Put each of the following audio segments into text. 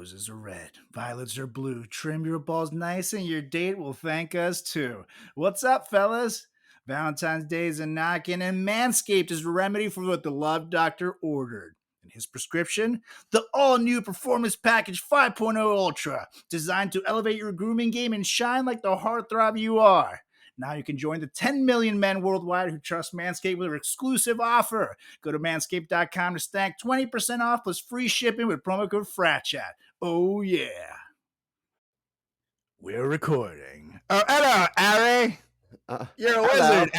Roses are red, violets are blue. Trim your balls nice and your date will thank us too. What's up, fellas? Valentine's Day is a knockin', and Manscaped is a remedy for what the love doctor ordered. In his prescription, the all-new Performance Package 5.0 Ultra, designed to elevate your grooming game and shine like the heartthrob you are. Now you can join the 10 million men worldwide who trust Manscaped with an exclusive offer. Go to manscaped.com to stack 20% off plus free shipping with promo code FRATCHAT. Oh, yeah. We're recording. Oh, hello, Ari. You're a hello. wizard,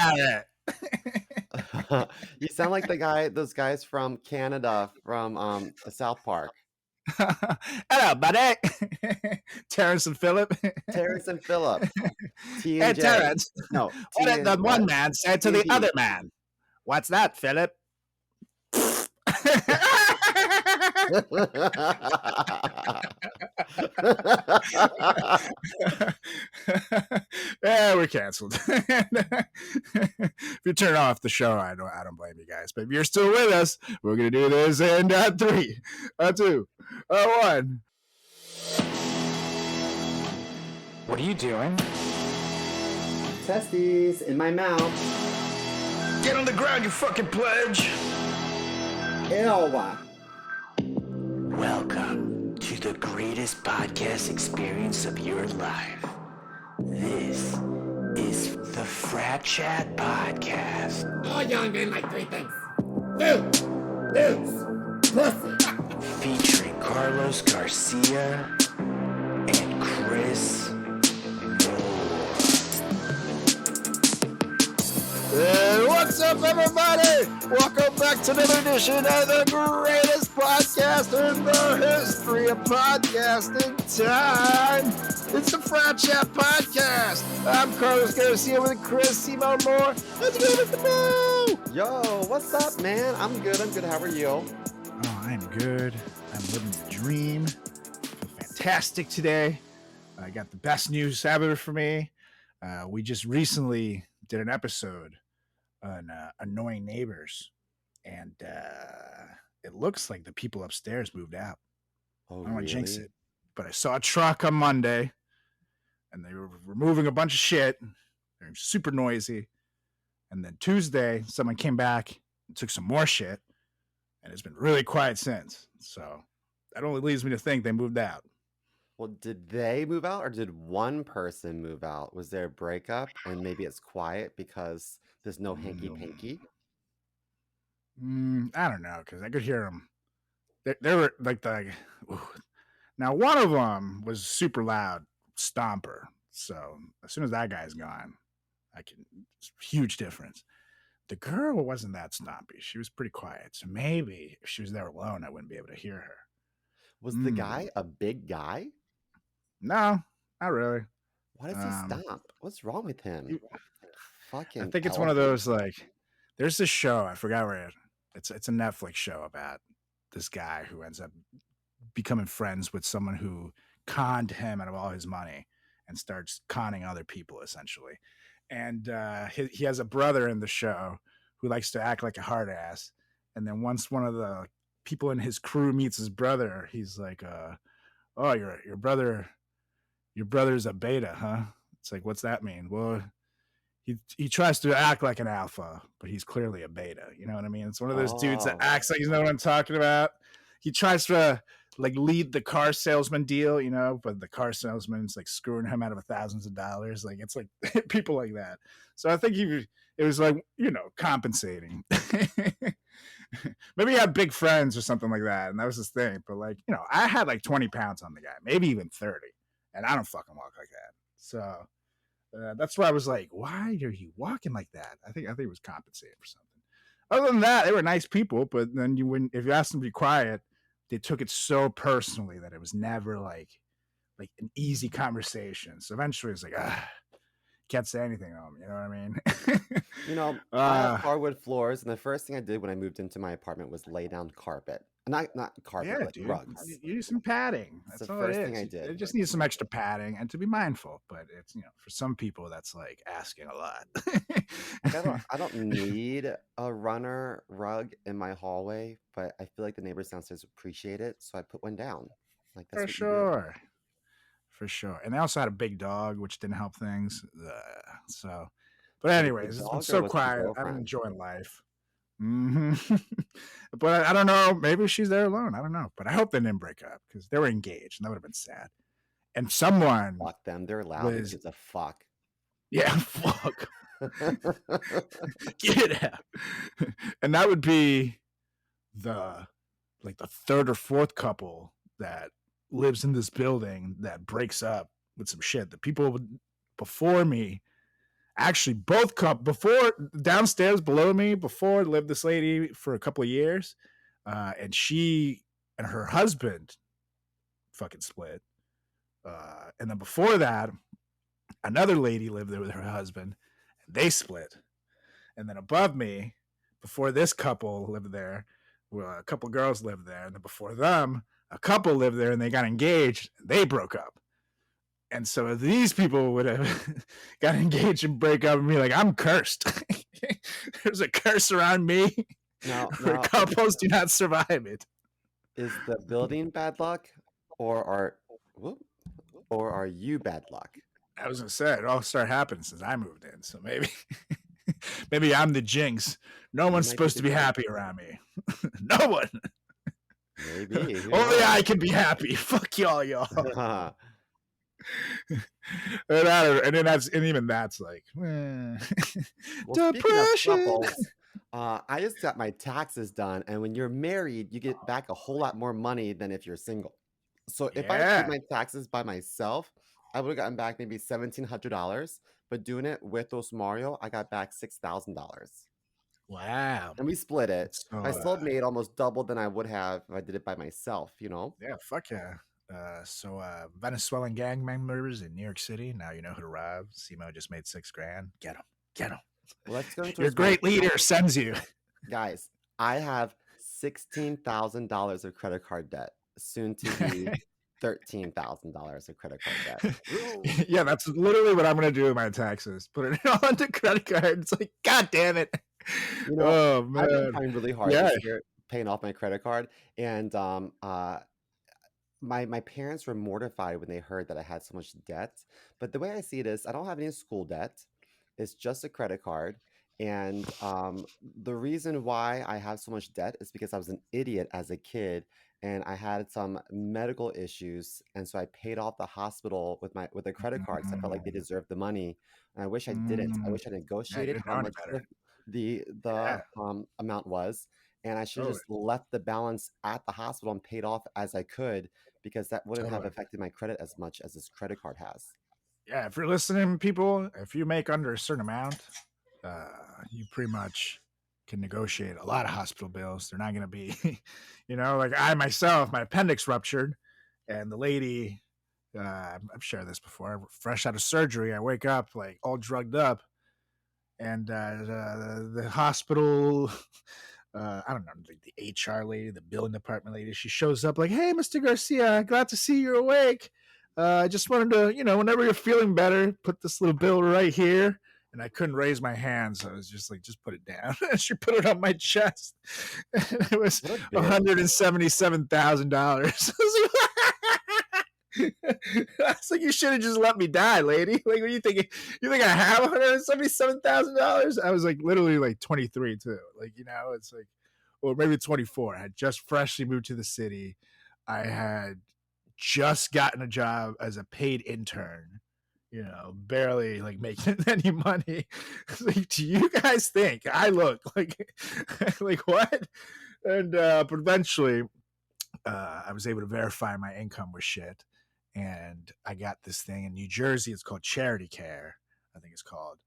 Ari. You sound like those guys from Canada from South Park. Hello, buddy. Terrence and Philip. Terrence and Philip. T Hey, and J. Terrence. No, What did the one man said to the T&D. other man? What's that, Philip? Yeah, we're canceled. If you turn off the show, I don't blame you guys. But if you're still with us, we're gonna do this in 3, 2, 1. What are you doing? Testes in my mouth. Get on the ground, you fucking pledge. Ew. Welcome to the greatest podcast experience of your life. This is the Frat Chat Podcast. All young men like three things. Food, booze, pussy. Featuring Carlos Garcia and Chris Hey, what's up, everybody? Welcome back to another edition of the greatest podcast in the history of podcasting time. It's the Frat Chat Podcast. I'm Carlos Garcia with Chris Simo Moore. Let's go with the Moo. Yo, what's up, man? I'm good. How are you? Oh, I'm good. I'm living the dream. I feel fantastic today. I got the best news ever for me. We just recently did an episode on annoying neighbors, and it looks like the people upstairs moved out. Oh, I don't want to jinx really? it, but I saw a truck on Monday, and they were removing a bunch of shit. They're super noisy. And then Tuesday, someone came back and took some more shit, and it's been really quiet since. So that only leads me to think they moved out. Well, did they move out or did one person move out? Was there a breakup and maybe it's quiet because there's no hanky-panky? I don't know, because I could hear them. They were like ooh. Now, one of them was super loud stomper. So as soon as that guy's gone, it's a huge difference. The girl wasn't that stompy. She was pretty quiet. So maybe if she was there alone, I wouldn't be able to hear her. Was the guy a big guy? No, not really. Why does he stomp? What's wrong with him? Fucking I think it's one of those, like, there's this show, I forgot where it's a Netflix show about this guy who ends up becoming friends with someone who conned him out of all his money and starts conning other people, essentially. And he has a brother in the show who likes to act like a hard ass. And then once one of the people in his crew meets his brother, he's like, oh, your brother's a beta, huh? It's like, what's that mean? Well, he tries to act like an alpha, but he's clearly a beta. You know what I mean? It's one of those dudes that acts like you know what I'm talking about. He tries to like lead the car salesman deal, you know, but the car salesman's like screwing him out of thousands of dollars. Like it's like people like that. So I think it was like, you know, compensating. Maybe he had big friends or something like that, and that was his thing. But like, you know, I had like 20 pounds on the guy, maybe even 30, and I don't fucking walk like that. So that's why I was like, why are you walking like that? I think it was compensating for something. Other than that, they were nice people, but then if you asked them to be quiet, they took it so personally that it was never like an easy conversation. So eventually it's like, can't say anything to them. You know what I mean? You know, I have hardwood floors, and the first thing I did when I moved into my apartment was lay down carpet. Not carpet, yeah, but dude. rugs. You need some padding. That's That's the all first it thing is. I did. It just needs some extra padding and to be mindful. But it's, you know, for some people that's like asking a lot. Like, I don't need a runner rug in my hallway, but I feel like the neighbors downstairs appreciate it, so I put one down. Like that's For what you do. sure. For sure. And they also had a big dog, which didn't help things. So, but Was it the anyways, I'm dog or so was it the quiet. I'm girlfriend? enjoying life. hmm but I don't know. Maybe she's there alone. I don't know. But I hope they didn't break up because they were engaged and that would have been sad. And someone Fuck them. They're allowed. Who was, gives a fuck? yeah, fuck. Get out. And that would be the like the third or fourth couple that lives in this building that breaks up with some shit. The people before me, actually both before downstairs below me before lived this lady for a couple of years, and she and her husband fucking split. And then before that, another lady lived there with her husband, and they split. And then above me, before this couple lived there, well, a couple girls lived there, and then before them, a couple lived there, and they got engaged. And they broke up. And so these people would have got engaged and break up and be like, I'm cursed. There's a curse around me where Now, couples do not survive it. is the building bad luck, or whoop, or are you bad luck? I was gonna say it all started happening since I moved in, so maybe maybe I'm the jinx. No You one's might be supposed the to be jinx. happy around me. No one. Maybe. Who Only I knows? can be happy. Fuck y'all. Well, And then and even that's like speaking of depression. couples, I just got my taxes done, and when you're married, you get back a whole lot more money than if you're single. So if I paid Yeah. my taxes by myself, I would have gotten back maybe $1,700. But doing it with those Mario, I got back $6,000. Wow. And we split it. So I still made almost double than I would have if I did it by myself, yeah, fuck yeah. So Venezuelan gang members in New York City. Now you know who to rob. Simo just made $6,000. Get him. Get him. Well, let's go into Your great leader sends you. Guys, I have $16,000 of credit card debt, soon to be $13,000 of credit card debt. Ooh. Yeah, that's literally what I'm gonna do with my taxes. Put it on the credit card. It's like, God damn it. Oh I've been man. trying really hard Yeah. this year paying off my credit card, and my parents were mortified when they heard that I had so much debt. But the way I see it is, I don't have any school debt. It's just a credit card. And the reason why I have so much debt is because I was an idiot as a kid, and I had some medical issues, and so I paid off the hospital with a credit card because I felt like they Mm, deserved the money, and I wish I didn't. I mm. wish I Yeah, you negotiated didn't how know any much better. the Yeah, amount was, and I should have totally. just left the balance at the hospital and paid off as I could, because that wouldn't have Totally. affected my credit as much as this credit card has. Yeah, if you're listening, people, if you make under a certain amount, you pretty much can negotiate a lot of hospital bills. They're not going to be, like I myself, my appendix ruptured, and the lady, I've shared this before, fresh out of surgery, I wake up like all drugged up, and the hospital, I don't know, the HR lady, the billing department lady, she shows up like, "Hey, Mr. Garcia, glad to see you're awake. I just wanted to, whenever you're feeling better, put this little bill right here." And I couldn't raise my hands. So I was just like, just put it down. And she put it on my chest. And it was What a bitch. $177,000. It's like, you should have just let me die, lady. Like, what are you thinking? You think I have $177,000? I was like literally like 23 too. Like, it's like, or maybe 24. I had just freshly moved to the city. I had just gotten a job as a paid intern, barely like making any money. Like, do you guys think I look like like what? And but eventually I was able to verify my income was shit. And I got this thing in New Jersey. It's called Charity Care, I think it's called.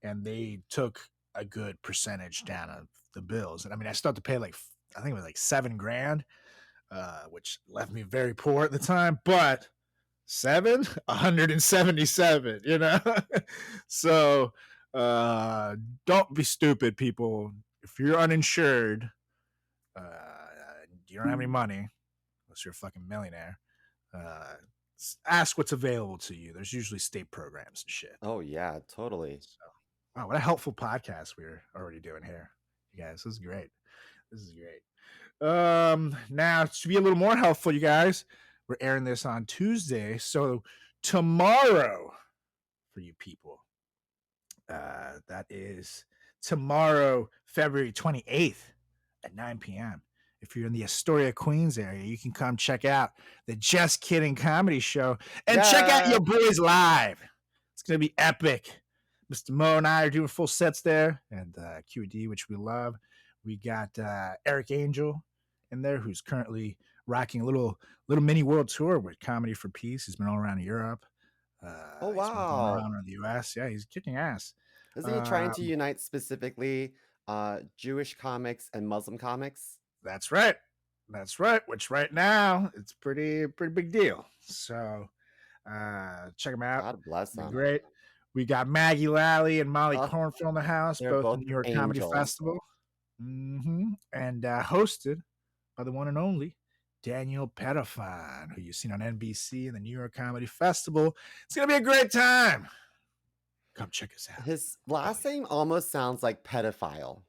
And they took a good percentage down of the bills. And I mean, I still had to pay I think it was like $7,000, which left me very poor at the time. But 177, So don't be stupid, people. If you're uninsured, uh, you don't have any money, unless you're a fucking millionaire. Uh, ask what's available to you. There's usually state programs and shit. Oh yeah, totally. So, wow, what a helpful podcast we're already doing here, you guys. This is great. Now to be a little more helpful, you guys, We're airing this on Tuesday. So tomorrow, for you people, that is tomorrow, February 28th at 9 p.m. If you're in the Astoria, Queens area, you can come check out the Just Kidding comedy show and check out your boys live. It's going to be epic. Mr. Mo and I are doing full sets there, and QED, which we love. We got Eric Angel in there, who's currently rocking a little mini world tour with Comedy for Peace. He's been all around Europe. Oh, He's been going wow. around in the U.S. Yeah, he's kicking ass. Isn't he trying to unite specifically Jewish comics and Muslim comics? That's right. That's right. Which right now it's pretty big deal. So check them out. God bless They're them. great. We got Maggie Lally and Molly Cornfield in the house, they're both both in the New York angels. Comedy Festival. And hosted by the one and only Daniel Pettifon, who you've seen on NBC and the New York Comedy Festival. It's going to be a great time. Come check us out. His last name almost sounds like pedophile.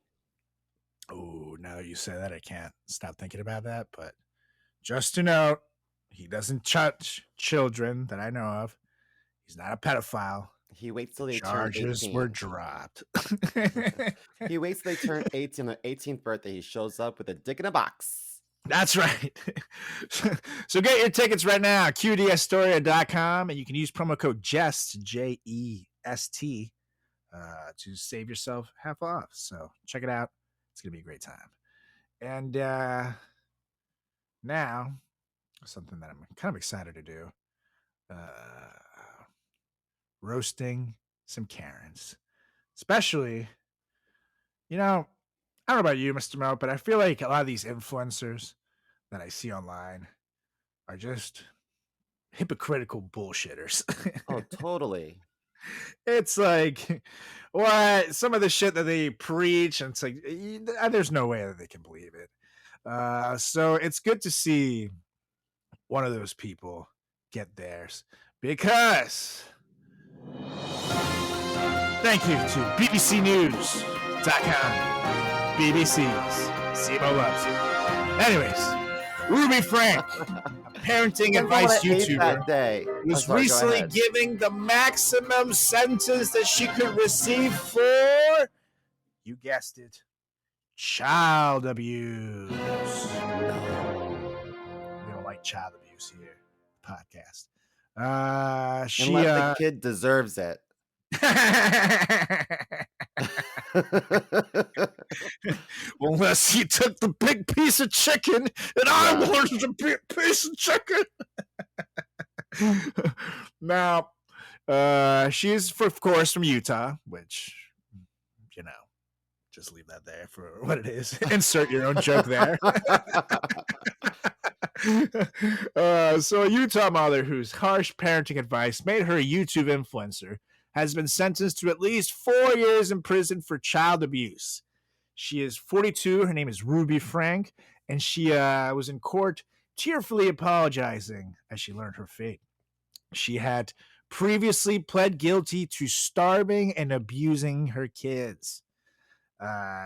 Oh, now that you say that, I can't stop thinking about that. But just to note, he doesn't touch children that I know of. He's not a pedophile. He waits till they Charges turn 18. were dropped. He waits till they turn 18 on their 18th birthday. He shows up with a dick in a box. That's right. So get your tickets right now, qdsastoria.com, and you can use promo code JEST, J-E-S-T, to save yourself half off. So check it out. It's going to be a great time. And now, something that I'm kind of excited to do, roasting some Karens. Especially, I don't know about you, Mr. Mo, but I feel like a lot of these influencers that I see online are just hypocritical bullshitters. Oh, totally. It's like, what? Some of the shit that they preach, and it's like, there's no way that they can believe it. So it's good to see one of those people get theirs, because thank you to bbcnews.com. BBC's Simo loves you. Anyways, Ruby Frank, a parenting advice YouTuber, was recently giving the maximum sentence that she could receive for, you guessed it, child abuse. No. We don't like child abuse here, podcast. Unless the kid deserves it. Well, unless he took the big piece of chicken and I wanted the big piece of chicken. Now, she's, of course, from Utah, which, just leave that there for what it is. Insert your own joke there. So a Utah mother whose harsh parenting advice made her a YouTube influencer has been sentenced to at least 4 years in prison for child abuse. She is 42. Her name is Ruby Frank, and she was in court tearfully apologizing as she learned her fate. She had previously pled guilty to starving and abusing her kids.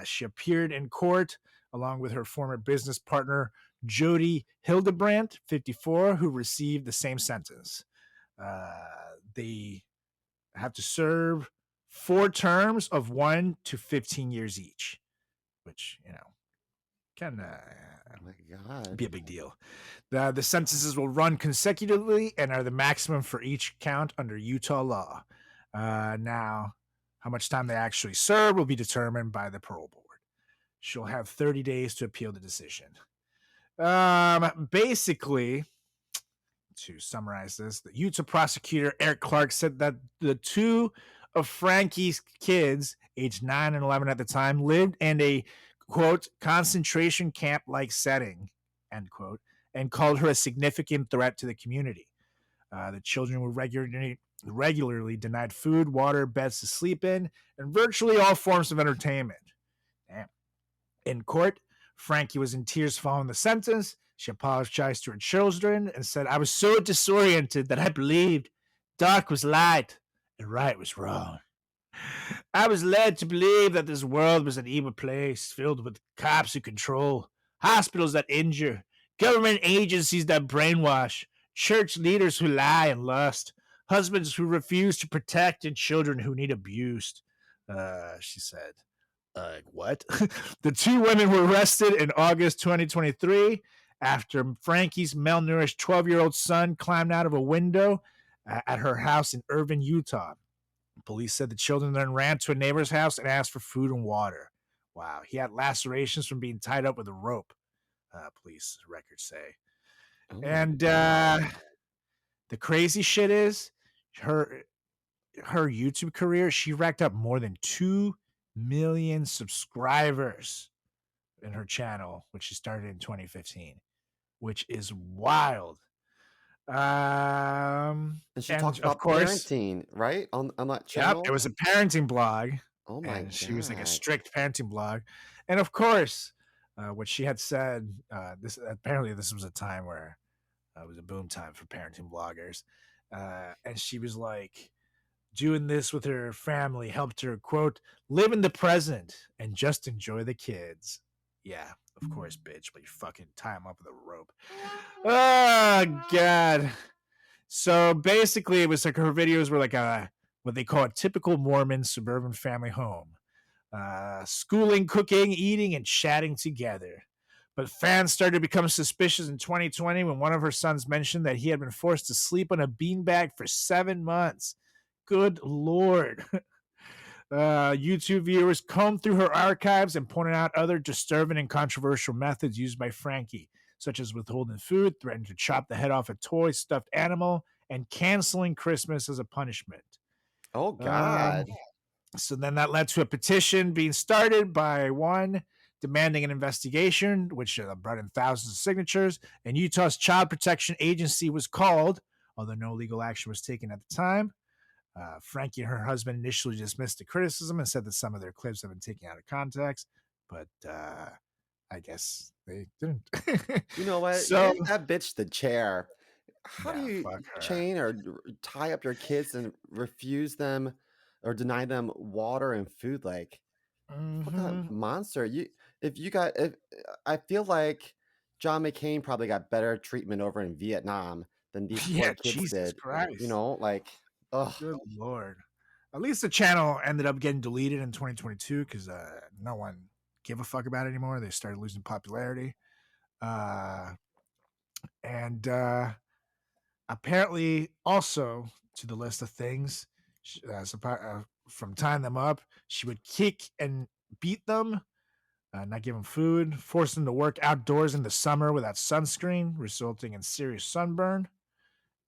She appeared in court along with her former business partner, Jody Hildebrandt, 54, who received the same sentence. They have to serve 4 terms of 1 to 15 years each, which, can be a big deal. The sentences will run consecutively and are the maximum for each count under Utah law. Now, how much time they actually serve will be determined by the parole board. She'll have 30 days to appeal the decision. Basically, to summarize this, the Utah prosecutor Eric Clark said that the 2 of Frankie's kids, aged 9 and 11 at the time, lived in a, quote, concentration camp-like setting, end quote, and called her a significant threat to the community. The children were regularly denied food, water, beds to sleep in, and virtually all forms of entertainment. Damn. In court, Frankie was in tears following the sentence. She apologized to her children and said, "I was so disoriented that I believed dark was light and right was wrong. I was led to believe that this world was an evil place filled with cops who control, hospitals that injure, government agencies that brainwash, church leaders who lie and lust, husbands who refuse to protect, and children who need abused. She said. What? The two women were arrested in August 2023 after Frankie's malnourished 12-year-old son climbed out of a window at her house in Irvine, Utah. Police said the children then ran to a neighbor's house and asked for food and water. Wow. He had lacerations from being tied up with a rope, police records say. Oh my And God. the crazy shit is her YouTube career, she racked up more than 2 million subscribers in her channel, which she started in 2015, which is wild. And she talks And of about course, parenting, right? On that yep, it channel? was a parenting blog, Oh my and she was like a God. strict parenting blog. And of course, what she had said, this was a time where it was a boom time for parenting bloggers, and she was like, doing this with her family helped her, quote, live in the present and just enjoy the kids. Yeah, of course, bitch, but you fucking tie them up with a rope. Oh, God. So basically, it was like her videos were like what they call a typical Mormon suburban family home. Schooling, cooking, eating, and chatting together. But fans started to become suspicious in 2020 when one of her sons mentioned that he had been forced to sleep on a beanbag for 7 months. Good Lord. YouTube viewers combed through her archives and pointed out other disturbing and controversial methods used by Frankie, such as withholding food, threatening to chop the head off a toy stuffed animal, and canceling Christmas as a punishment. Oh God. So then that led to a petition being started by one demanding an investigation, which brought in thousands of signatures. And Utah's Child Protection Agency was called, although no legal action was taken at the time. Frankie and her husband initially dismissed the criticism and said that some of their clips have been taken out of context, but I guess they didn't. You know what? So Give that bitch the chair. How do yeah, you fuck her. chain or tie up your kids and refuse them or deny them water and food? Like, what kind of Mhm. monster? If I feel like John McCain probably got better treatment over in Vietnam than these poor Yeah, kids Jesus did. You Christ. know, like, ugh. Good Lord. At least the channel ended up getting deleted in 2022 because no one gave a fuck about it anymore. They started losing popularity. And apparently, also to the list of things, from tying them up, she would kick and beat them, not give them food, force them to work outdoors in the summer without sunscreen, resulting in serious sunburn,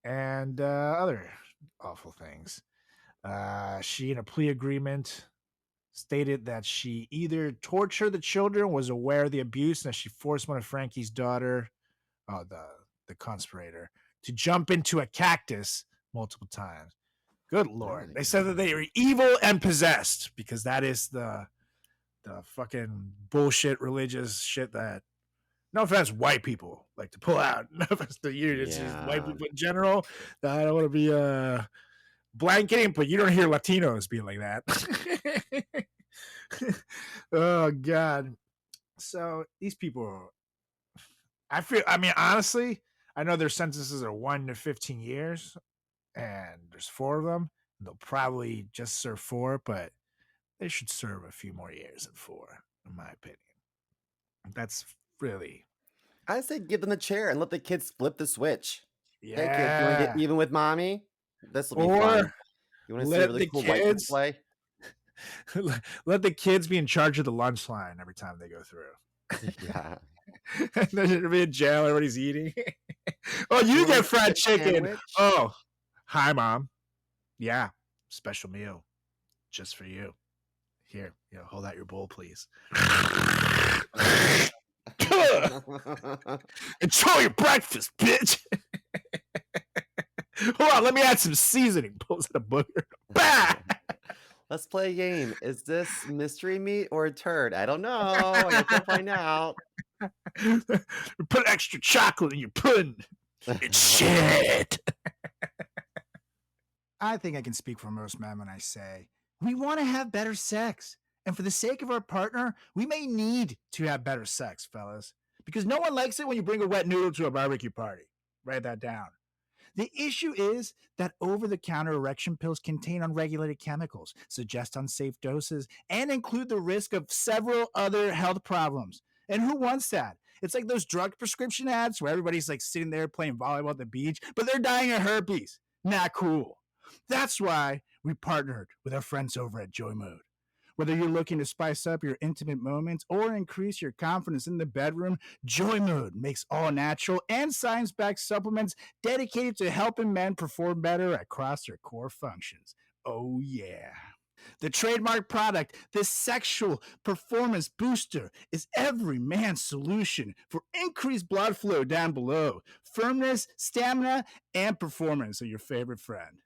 and other awful things. She, in a plea agreement, stated that she either tortured the children, was aware of the abuse, and that she forced one of Frankie's daughter, the conspirator, to jump into a cactus multiple times. Good Oh Lord. my They said that they God. were evil and possessed because that is the fucking bullshit religious shit that, no offense, white people like to pull out. No offense to you, it's just white Yeah. people in general. I don't want to be blanketing, but you don't hear Latinos being like that. Oh God. So these people, I mean, honestly, I know their sentences are 1 to 15 years, and there's 4 of them. They'll probably just serve 4, but they should serve a few more years than 4, in my opinion. That's really, I say give them the chair and let the kids flip the switch. Hey kids, you want to get yeah. even with mommy? This will be Or fun. You want to see a let really the cool white kids display? let the kids be in charge of the lunch line every time they go through. Yeah. They're gonna be in jail. Everybody's eating. Oh, You you want a get fried chicken chicken. sandwich? Oh, hi, mom. Yeah, special meal just for you. Here, hold out your bowl, please. Enjoy your breakfast, bitch. Hold on, let me add some seasoning. Pulls out a booger. Bah! Let's play a game. Is this mystery meat or a turd? I don't know. I guess we'll find out. Put extra chocolate in your pudding. It's shit. I think I can speak for most men when I say we want to have better sex. And for the sake of our partner, we may need to have better sex, fellas. Because no one likes it when you bring a wet noodle to a barbecue party. Write that down. The issue is that over-the-counter erection pills contain unregulated chemicals, suggest unsafe doses, and include the risk of several other health problems. And who wants that? It's like those drug prescription ads where everybody's like sitting there playing volleyball at the beach, but they're dying of herpes. Not cool. That's why we partnered with our friends over at Joy Mode. Whether you're looking to spice up your intimate moments or increase your confidence in the bedroom, Joy Mode makes all natural and science-backed supplements dedicated to helping men perform better across their core functions. Oh yeah. The trademark product, this sexual performance booster, is every man's solution for increased blood flow down below, firmness, stamina, and performance of your favorite friend.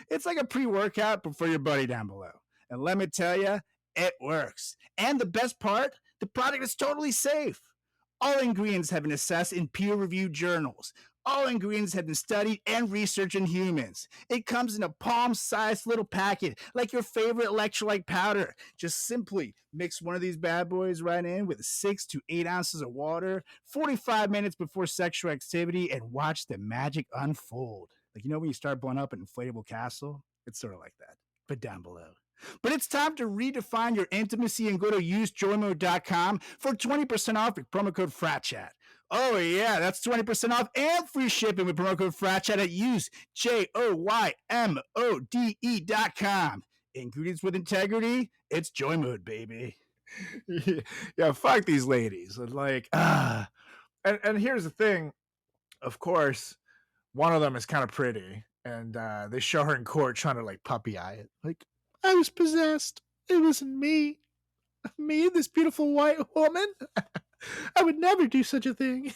It's like a pre-workout, but for your buddy down below. And let me tell you, it works. And the best part, the product is totally safe. All ingredients have been assessed in peer-reviewed journals. All ingredients have been studied and researched in humans. It comes in a palm-sized little packet, like your favorite electrolyte powder. Just simply mix one of these bad boys right in with 6 to 8 ounces of water, 45 minutes before sexual activity, and watch the magic unfold. Like, you know when you start blowing up an inflatable castle? It's sort of like that, but down below. But it's time to redefine your intimacy and go to usejoymode.com for 20% off with promo code FRATCHAT. Oh, yeah, that's 20% off and free shipping with promo code FRATCHAT at usejoymode.com. Ingredients with integrity, it's Joy Mode, baby. Yeah, fuck these ladies. Like, and here's the thing. Of course, one of them is kind of pretty, and they show her in court trying to like puppy eye it. Like, I was possessed. It wasn't me. Me, this beautiful white woman. I would never do such a thing.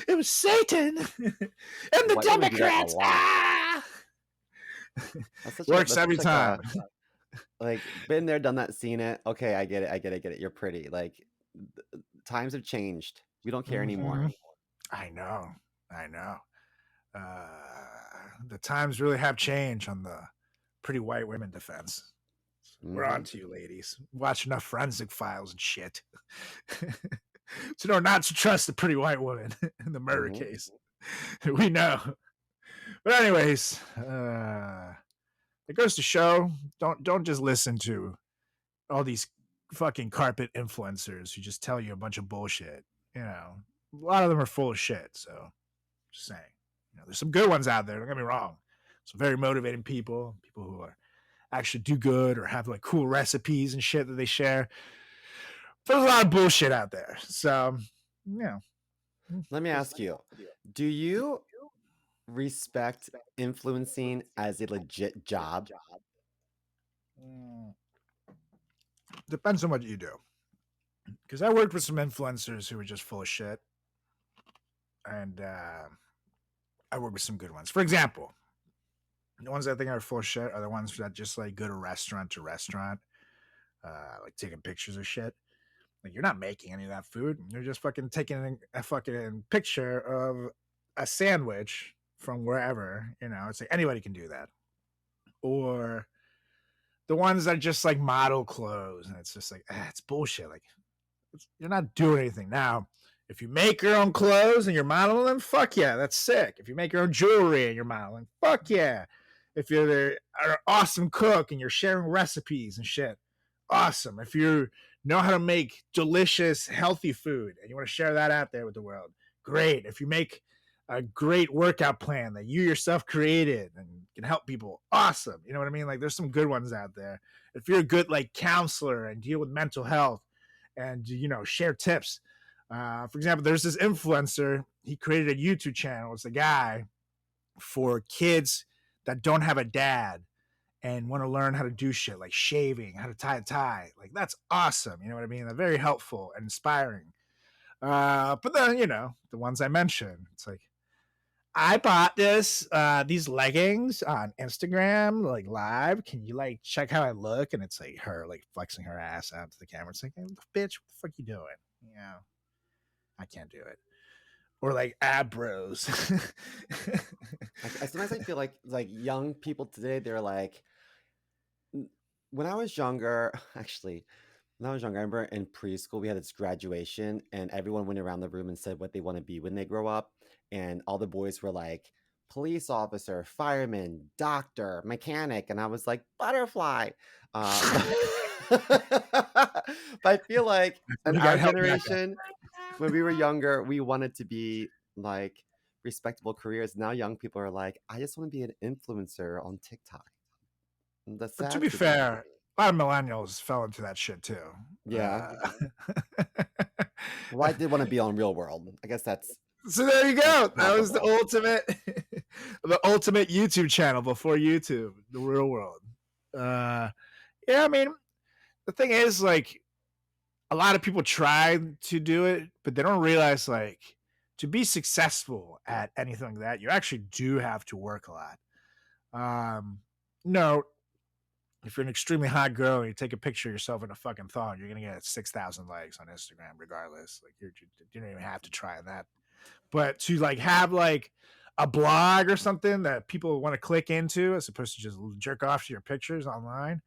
It was Satan and the White women do that a Democrats. lot. Ah! That's Works such every like time. like been there, done that, seen it. Okay, I get it. You're pretty. Like times have changed. We don't care anymore. Mhm. I know. The times really have changed on the pretty white women defense. We're on to you, ladies. Watch enough forensic files and shit to know not to trust the pretty white woman in the murder case. We know. But anyways, it goes to show, don't just listen to all these fucking carpet influencers who just tell you a bunch of bullshit. You know, a lot of them are full of shit. So, just saying, you know, there's some good ones out there. Don't get me wrong. Some very motivating people who are actually do good or have like cool recipes and shit that they share. There's a lot of bullshit out there. So, yeah. Let me ask you, do you respect influencing as a legit job? Depends on what you do. Because I worked with some influencers who were just full of shit. And I worked with some good ones. For example, the ones I think are full of shit are the ones that just like go to restaurant to restaurant, like taking pictures of shit. Like, you're not making any of that food. You're just fucking taking a fucking picture of a sandwich from wherever. You know, it's like anybody can do that. Or the ones that just like model clothes, and it's just like it's bullshit. Like, you're not doing anything. Now, if you make your own clothes and you're modeling them, fuck yeah, that's sick. If you make your own jewelry and you're modeling, fuck yeah. If you're an awesome cook and you're sharing recipes and shit, awesome. If you know how to make delicious, healthy food and you want to share that out there with the world, great. If you make a great workout plan that you yourself created and can help people, awesome. You know what I mean? Like, there's some good ones out there. If you're a good like counselor and deal with mental health and, you know, share tips. For example, there's this influencer. He created a YouTube channel. It's a guy for kids that don't have a dad and want to learn how to do shit like shaving, how to tie a tie. Like, that's awesome. You know what I mean? They're very helpful and inspiring. But then, you know, the ones I mentioned, it's like, I bought these leggings on Instagram, like live. Can you like check how I look? And it's like her like flexing her ass out to the camera. It's like, hey, bitch, what the fuck you doing? You know, I can't do it. Or like ab bros. Sometimes I feel like young people today, they're like, when I was younger, actually, when I was younger, I remember in preschool, we had this graduation and everyone went around the room and said what they want to be when they grow up. And all the boys were like police officer, fireman, doctor, mechanic, and I was like, butterfly. But I feel like in You gotta our help me out, guys. generation, when we were younger, we wanted to be like respectable careers. Now young people are like, I just want to be an influencer on TikTok. And that's But to sad be to me. fair, a lot of millennials fell into that shit too. Yeah. Well, I did want to be on Real World. I guess that's So there you go. That was the comparable. ultimate YouTube channel before YouTube, the real world. Yeah, I mean, the thing is, like, a lot of people try to do it, but they don't realize, like, to be successful at anything like that, you actually do have to work a lot. No, if you're an extremely hot girl and you take a picture of yourself in a fucking thong, you're gonna get 6,000 likes on Instagram, regardless. Like, you don't even have to try that. But to like have like a blog or something that people want to click into, as opposed to just jerk off to your pictures online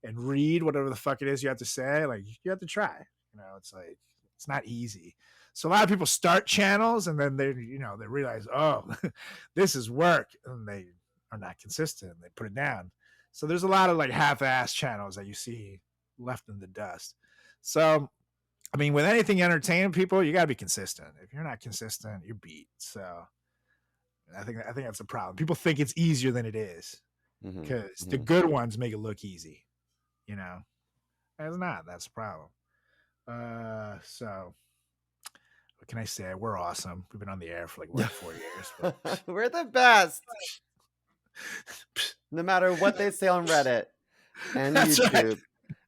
and read whatever the fuck it is you have to say, like, you have to try. You know, it's like, it's not easy. So a lot of people start channels and then they realize, oh, this is work, and they are not consistent. They put it down. So there's a lot of like half-ass channels that you see left in the dust. So I mean, with anything entertaining people, you got to be consistent. If you're not consistent, you're beat. So I think that's a problem. People think it's easier than it is because the good ones make it look easy. You know, it's not. That's the problem. So what can I say? We're awesome. We've been on the air for like 4 years. But... We're the best. No matter what they say on Reddit and That's YouTube right.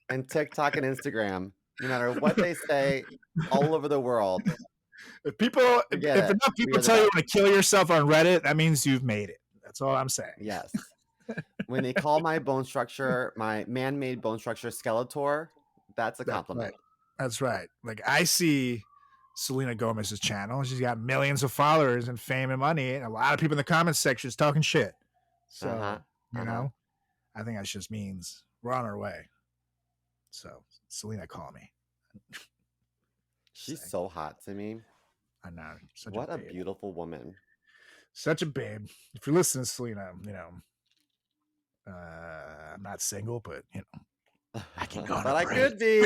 and TikTok and Instagram, no matter what they say all over the world. If enough people tell you want to kill yourself on Reddit, that means you've made it. That's all I'm saying. Yes. When they call my bone structure, my man-made bone structure Skeletor, that's a compliment. That's right. Like, I see Selena Gomez's channel. She's got millions of followers and fame and money, and a lot of people in the comments section is talking shit. So, you know, I think that just means we're on our way. So, Selena, call me. She's so hot to me. I know. What a beautiful woman. Such a babe. If you're listening, Selena, you know, I'm not single, but, you know, I can go. But I could be.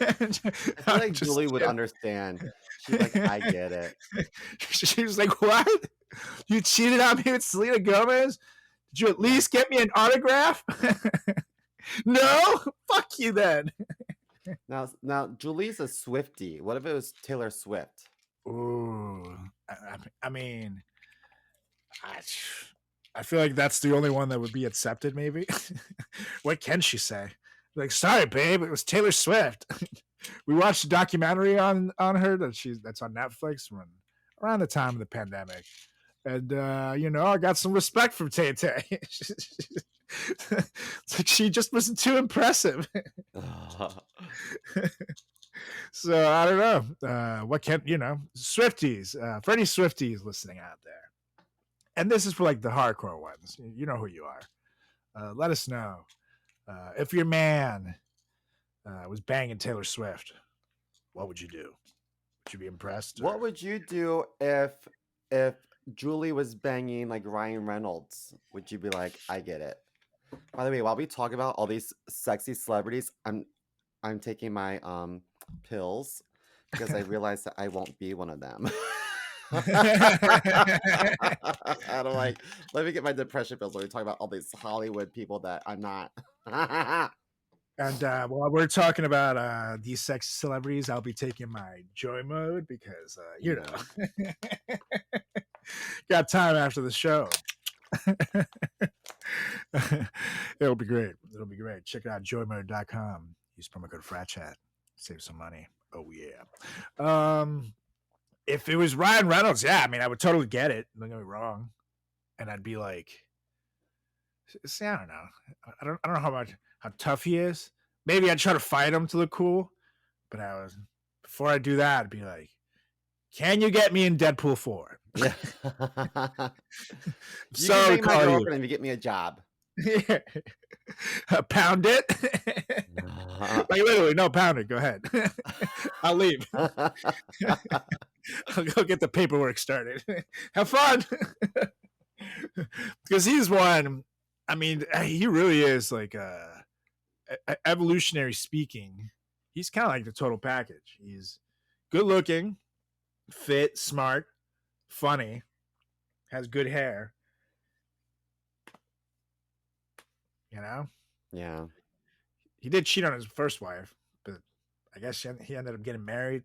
I feel like Julie would understand. She's like, I get it. She was like, what? You cheated on me with Selena Gomez? Did you at least get me an autograph? No? Fuck you then. Now Julie's a Swiftie. What if it was Taylor Swift? Ooh. I mean, I feel like that's the only one that would be accepted, maybe. What can she say? Like, sorry, babe, it was Taylor Swift. We watched a documentary on her that's on Netflix around the time of the pandemic. And, you know, I got some respect from Tay Tay. It's like she just wasn't too impressive. So, I don't know. What can, you know, Swifties, for any Swifties listening out there. And this is for like the hardcore ones. You know who you are. Let us know. If your man was banging Taylor Swift, what would you do? Would you be impressed? What would you do if Julie was banging like Ryan Reynolds? Would you be like, I get it? By the way, while we talk about all these sexy celebrities, I'm taking my pills because I realized that I won't be one of them. I don't like. Let me get my depression pills. Let me talk about all these Hollywood people that I'm not. And while we're talking about these sex celebrities, I'll be taking my joy mode because you know, got time after the show. It'll be great. It'll be great. Check it out, joymode.com. Use promo code FRATCHAT. Save some money. Oh yeah. If it was Ryan Reynolds, yeah, I mean, I would totally get it. Don't get me wrong. And I'd be like, see, I don't know. I don't know how tough he is. Maybe I'd try to fight him to look cool. But before I do that, I'd be like, can you get me in Deadpool 4? Yeah. So can be my girlfriend and you get me a job. Yeah. Pound it. Like literally, no, pound it. Go ahead. I'll leave. I'll go get the paperwork started. Have fun. Because he's one. I mean, he really is like evolutionary speaking. He's kind of like the total package. He's good looking, fit, smart, funny, has good hair. You know? Yeah. He did cheat on his first wife, but I guess he ended up getting married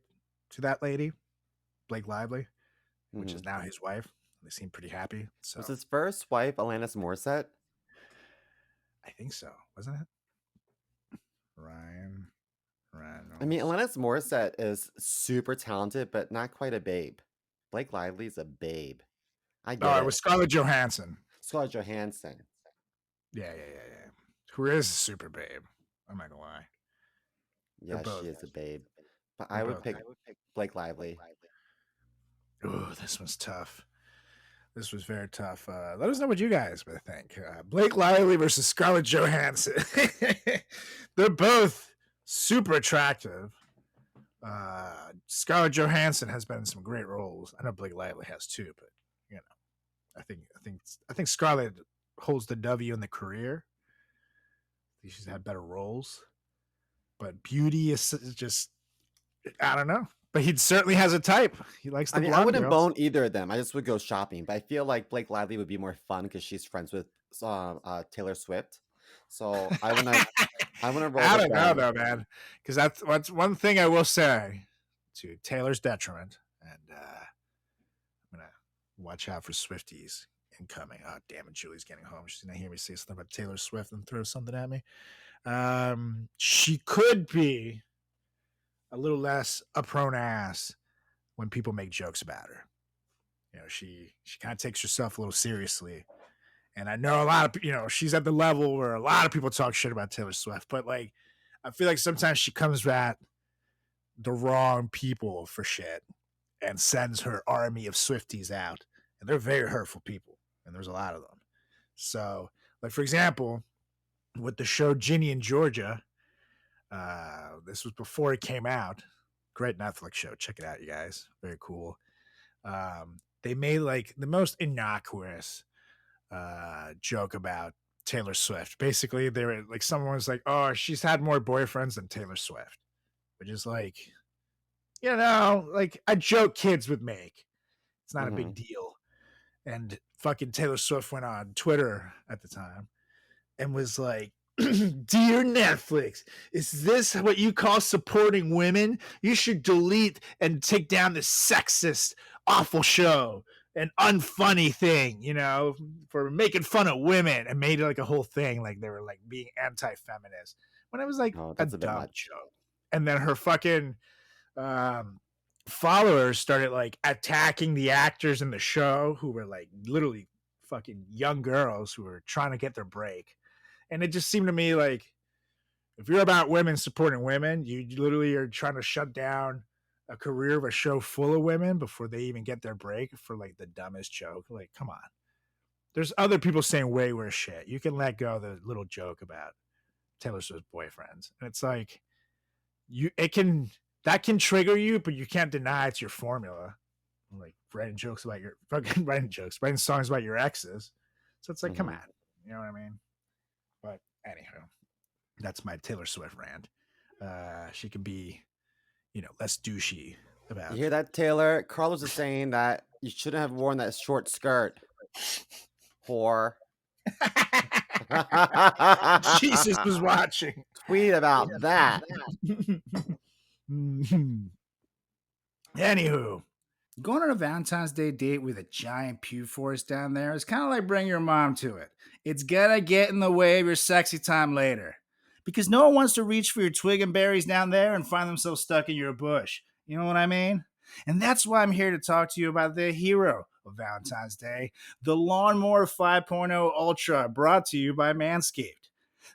to that lady, Blake Lively, which is now his wife. They seem pretty happy. So Was his first wife Alanis Morissette? I think so, wasn't it? Ryan I mean, Reynolds. Alanis Morissette is super talented, but not quite a babe. Blake Lively's a babe. I get Oh, it it. was Scarlett Johansson. Scarlett Johansson. Yeah. Who is a super babe. I'm not gonna lie. Yeah, both. she is a babe. But They're I would both pick good. Blake Lively. Oh, this was tough. This was very tough. Let us know what you guys think. Blake Lively versus Scarlett Johansson. They're both super attractive. Scarlett Johansson has been in some great roles. I know Blake Lively has too, but you know, I think Scarlett holds the W in the career. She's had better roles, but beauty is just, I don't know. But he certainly has a type. He likes the I mean, I blonde wouldn't girls. bone either of them. I just would go shopping. But I feel like Blake Lively would be more fun because she's friends with Taylor Swift. So I want to roll I with don't know them. though, man, because that's one thing I will say to Taylor's detriment, and I'm gonna watch out for Swifties incoming. Oh damn it, Julie's getting home. She's gonna hear me say something about Taylor Swift and throw something at me. She could be a little less a prone ass when people make jokes about her. You know, she kind of takes herself a little seriously. And I know a lot of, she's at the level where a lot of people talk shit about Taylor Swift, but like, I feel like sometimes she comes at the wrong people for shit and sends her army of Swifties out. And they're very hurtful people. And there's a lot of them. So, like, for example, with the show Ginny in Georgia, this was before it came out. Great Netflix show. Check it out, you guys. Very cool. They made like the most innocuous joke about Taylor Swift. Basically, they were like, someone was like, "Oh, she's had more boyfriends than Taylor Swift," which is like, like a joke kids would make. It's not a big deal. And fucking Taylor Swift went on Twitter at the time and was like, "Dear Netflix, is this what you call supporting women? You should delete and take down this sexist, awful show." An unfunny thing, for making fun of women, and made it like a whole thing, like they were like being anti-feminist when it was like Oh, a that's a bit dumb much. joke. And then her fucking followers started like attacking the actors in the show who were like literally fucking young girls who were trying to get their break. And it just seemed to me like, if you're about women supporting women, you literally are trying to shut down a career of a show full of women before they even get their break for like the dumbest joke. Like, come on. There's other people saying way worse shit. You can let go of the little joke about Taylor Swift's boyfriends. And it's like, that can trigger you, but you can't deny it's your formula. Like writing songs about your exes. So it's like, come on. You know what I mean? But anywho, that's my Taylor Swift rant. She can be, less douchey about. You hear that, Taylor? Carlos is saying that you shouldn't have worn that short skirt. Whore. Jesus was watching. Tweet about that. Anywho, going on a Valentine's Day date with a giant pew forest down there is kind of like bringing your mom to it. It's gonna get in the way of your sexy time later. Because no one wants to reach for your twig and berries down there and find themselves stuck in your bush. You know what I mean? And that's why I'm here to talk to you about the hero of Valentine's Day, the Lawnmower 5.0 Ultra, brought to you by Manscaped.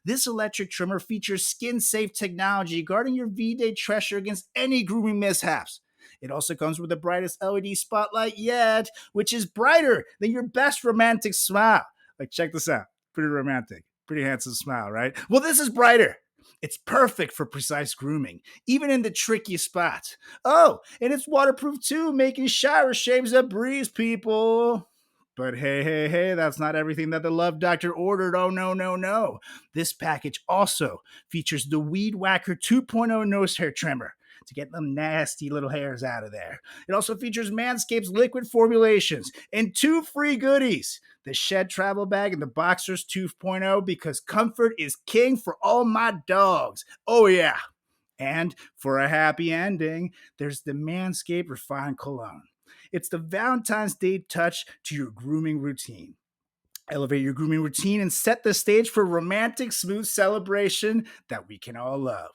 This electric trimmer features skin-safe technology guarding your V-Day treasure against any grooming mishaps. It also comes with the brightest LED spotlight yet, which is brighter than your best romantic smile. Like, check this out. Pretty romantic. Pretty handsome smile, right? Well, this is brighter. It's perfect for precise grooming, even in the trickiest spots. Oh, and it's waterproof too, making shower shaves a breeze, people. But hey, that's not everything that the Love Doctor ordered. Oh, no. This package also features the Weed Whacker 2.0 nose hair trimmer to get them nasty little hairs out of there. It also features Manscaped's liquid formulations and 2 free goodies: the Shed Travel Bag and the Boxers 2.0, because comfort is king for all my dogs. Oh, yeah. And for a happy ending, there's the Manscaped Refined Cologne. It's the Valentine's Day touch to your grooming routine. Elevate your grooming routine and set the stage for romantic, smooth celebration that we can all love.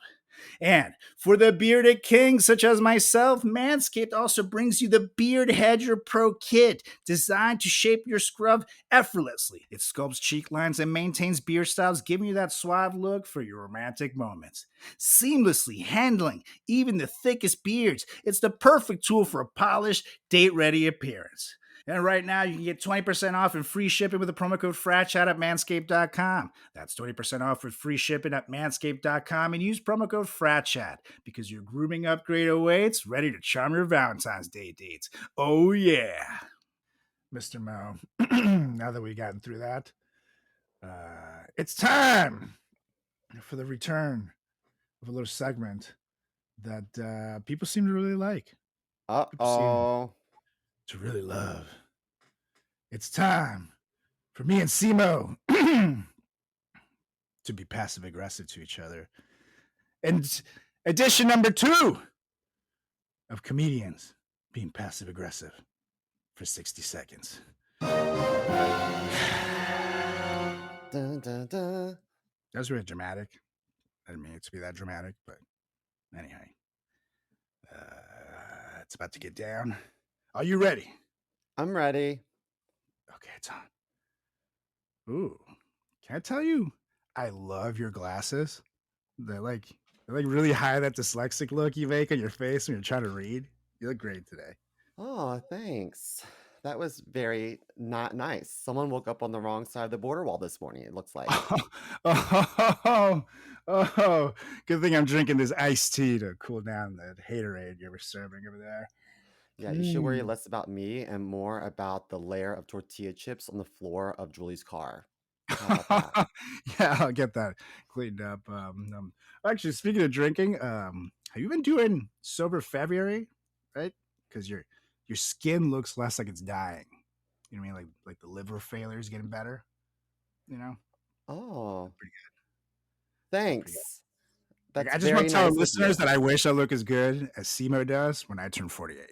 And for the bearded kings such as myself, Manscaped also brings you the Beard Hedger Pro Kit, designed to shape your scrub effortlessly. It sculpts cheek lines and maintains beard styles, giving you that suave look for your romantic moments. Seamlessly handling even the thickest beards, it's the perfect tool for a polished, date-ready appearance. And right now, you can get 20% off and free shipping with the promo code FRATCHAT at manscaped.com. That's 20% off with free shipping at manscaped.com, and use promo code FRATCHAT because your grooming upgrade awaits, ready to charm your Valentine's Day dates. Oh, yeah. Mr. Mo, now that we've gotten through that, it's time for the return of a little segment that people seem to really like. Uh-oh. To really love. It's time for me and Simo to be passive aggressive to each other. And edition number 2 of comedians being passive aggressive for 60 seconds. Dun, dun, dun. That was really dramatic. I didn't mean it to be that dramatic, but anyway. It's about to get down. Are you ready? I'm ready. Okay, it's on. Ooh, can I tell you, I love your glasses. They're like really high, that dyslexic look you make on your face when you're trying to read. You look great today. Oh, thanks. That was very not nice. Someone woke up on the wrong side of the border wall this morning, it looks like. Oh, good thing I'm drinking this iced tea to cool down the haterade you were serving over there. Yeah, you should worry less about me and more about the layer of tortilla chips on the floor of Julie's car. How about that? Yeah, I'll get that cleaned up. Actually, speaking of drinking, have you been doing sober February? Right? Because your skin looks less like it's dying. You know what I mean? Like the liver failure is getting better. You know? Oh, Pretty good. thanks. Like, That's I just want very to tell nice of listeners you. that I wish I look as good as Simo does when I turn 48.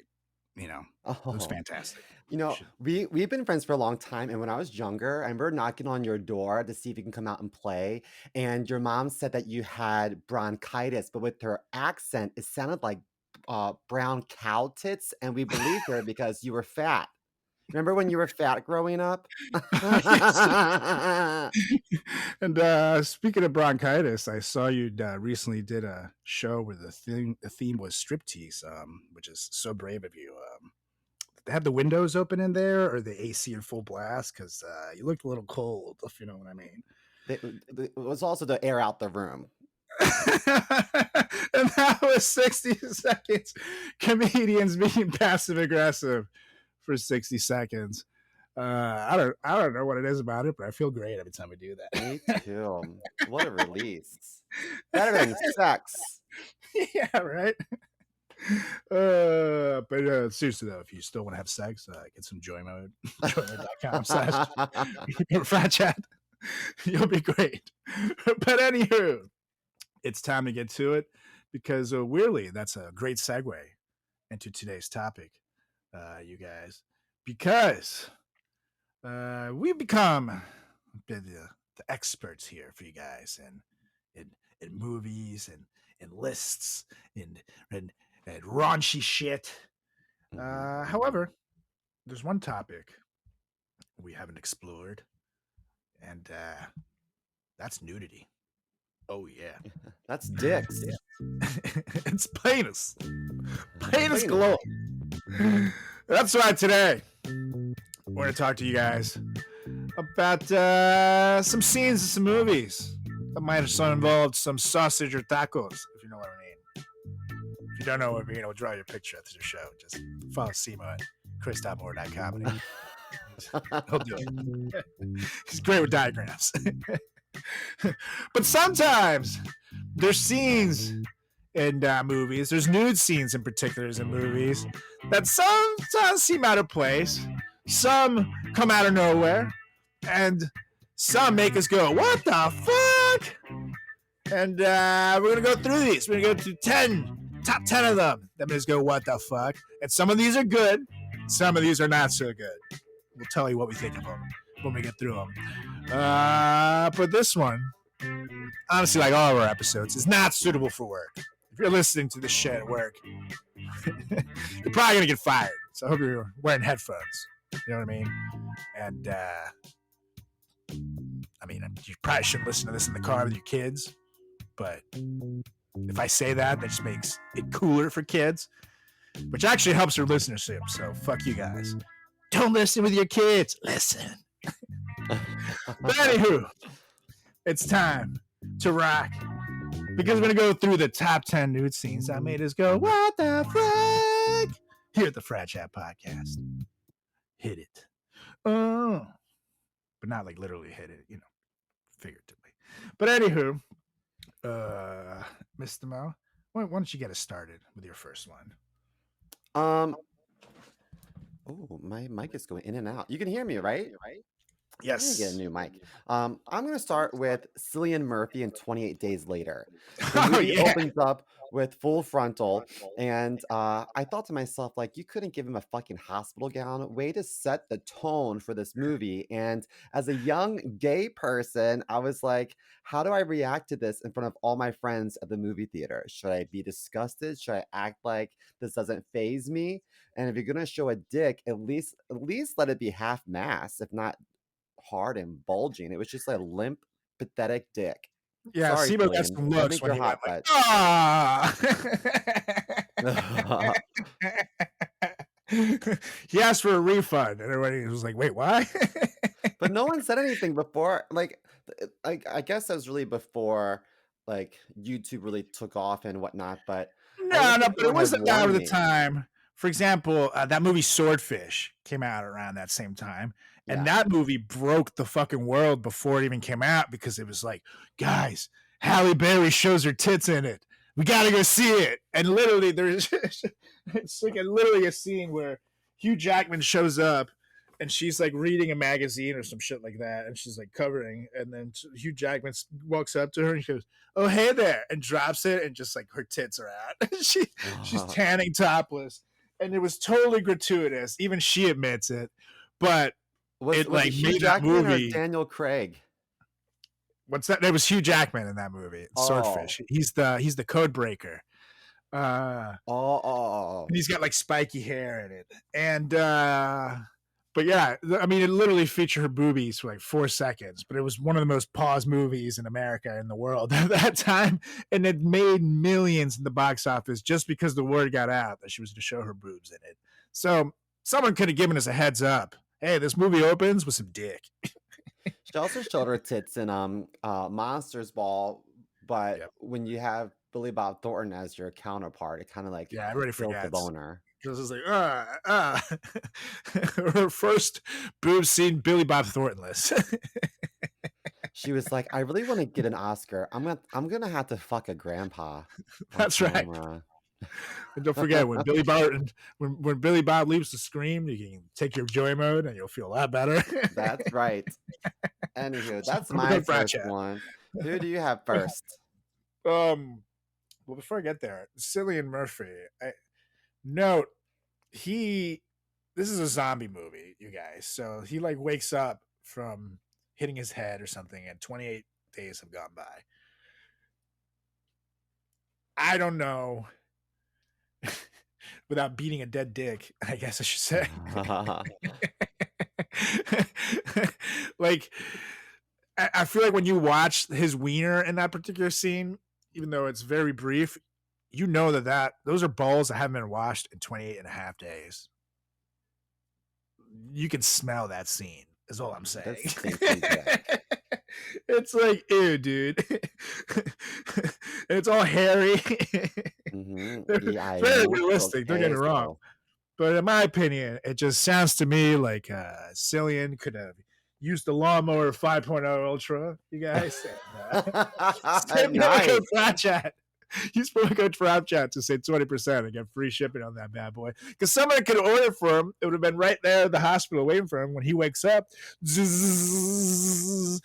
You know, it looks Oh, fantastic. you know, we've been friends for a long time, and when I was younger, I remember knocking on your door to see if you can come out and play. And your mom said that you had bronchitis, but with her accent, it sounded like brown cow tits, and we believed her because you were fat. Remember when you were fat growing up? Yes. And speaking of bronchitis, I saw you recently did a show where the theme was striptease, which is so brave of you. They have the windows open in there, or the AC in full blast? Because you looked a little cold, if you know what I mean. It was also to air out the room. And that was 60 seconds. Comedians being passive aggressive for 60 seconds. I don't know what it is about it, but I feel great every time we do that. Me too. What a release. Better than sex. Yeah, right. But seriously though, if you still want to have sex, get some joy mode. joymode.com/frat chat. You'll be great. But anywho, it's time to get to it, because weirdly, that's a great segue into today's topic, you guys, because we've become a bit the experts here for you guys, and in movies and lists and raunchy shit. However, there's one topic we haven't explored, and that's nudity. Oh yeah, That's dicks. it's penis galore. That's right. Today we're gonna talk to you guys about some scenes of some movies That might have involved some sausage or tacos, if you know what I mean. If you don't know what I mean, I'll draw you a picture after the show. Just follow Simo at chris.moore.comedy. He'll do it. He's great with diagrams. But sometimes there's scenes in movies, there's nude scenes in particular in movies that sometimes seem out of place. Some come out of nowhere, and some make us go, what the fuck? And we're going to go through these. We're going to go through top 10 of them that make us go, what the fuck? And some of these are good. Some of these are not so good. We'll tell you what we think of them when we get through them. But this one, honestly, like all of our episodes, is not suitable for work. If you're listening to this shit at work, you're probably going to get fired. So I hope you're wearing headphones. You know what I mean? And, I mean, you probably shouldn't listen to this in the car with your kids. But if I say that just makes it cooler for kids, which actually helps your listenership. So fuck you guys. Don't listen with your kids. Listen. But anywho, it's time to rock. Because we're going to go through the top 10 nude scenes that made us go, what the fuck? Here at the Frat Chat Podcast. Hit it. Oh. But not like literally hit it, figuratively. But anywho, Mr. Mo, why don't you get us started with your first one? Oh, my mic is going in and out. You can hear me, right? Yes. I'm gonna get a new mic. I'm gonna start with Cillian Murphy in 28 Days Later. The Oh, movie yeah. opens up with full frontal, and I thought to myself, like, you couldn't give him a fucking hospital gown. Way to set the tone for this movie. And as a young gay person, I was like, how do I react to this in front of all my friends at the movie theater? Should I be disgusted? Should I act like this doesn't faze me? And if you're gonna show a dick, at least let it be half mass, if not hard and bulging. It was just a limp, pathetic dick. Yeah, Sorry, Sibo got Cillian. some I looks think when you're he hot, went like, ah. He asked for a refund, and everybody was like, wait, why? but no one said anything before. Like, I guess that was really before like YouTube really took off and whatnot. But I wish No, that but it someone was had about warned the me. time. For example, that movie Swordfish came out around that same time. And Yeah. that movie broke the fucking world before it even came out because it was like, guys, Halle Berry shows her tits in it. We got to go see it. And literally, there's it's like literally a scene where Hugh Jackman shows up and she's like reading a magazine or some shit like that. And she's like covering. And then Hugh Jackman walks up to her and she goes, oh, hey there. And drops it. And just like her tits are out. She's tanning topless. And it was totally gratuitous. Even she admits it. But Was it it like Hugh made that Jackman movie. or Daniel Craig? What's that? There was Hugh Jackman in that movie. Swordfish. He's the code breaker. And he's got like spiky hair in it. And but yeah, I mean, it literally featured her boobies for like 4 seconds, but it was one of the most paused movies in America in the world at that time, and it made millions in the box office just because the word got out that she was to show her boobs in it. So someone could have given us a heads up. Hey, this movie opens with some dick. She also showed her tits in Monsters Ball, but Yep. when you have Billy Bob Thornton as your counterpart, it kind of like Everybody killed the forgets. boner. Just was like, her first boob scene, Billy Bob Thorntonless. She was like, I really want to get an Oscar. I'm gonna have to fuck a grandpa. That's right. And don't forget when Billy Bob leaves to scream, you can take your joy mode and you'll feel a lot better. That's right. Anywho, that's my first one. Who do you have first? Well, before I get there, Cillian Murphy. Note this is a zombie movie, you guys. So he like wakes up from hitting his head or something, and 28 days have gone by. I don't know. Without beating a dead dick, I guess I should say. Like, I feel like when you watch his wiener in that particular scene, even though it's very brief, you know that those are balls that haven't been washed in 28 and a half days. You can smell that scene, is all I'm saying. It's like, ew, dude. And it's all hairy. Y It's hay very mucho realistic, don't get me wrong. queso. But in my opinion, it just sounds to me like Cillian could have used the lawnmower 5.0 Ultra, you guys. Save me a code Nice. flat chat. Use promo code FRAPCHAT to save 20% and get free shipping on that bad boy. Because someone could order for him. It would have been right there at the hospital waiting for him when he wakes up. Zzz,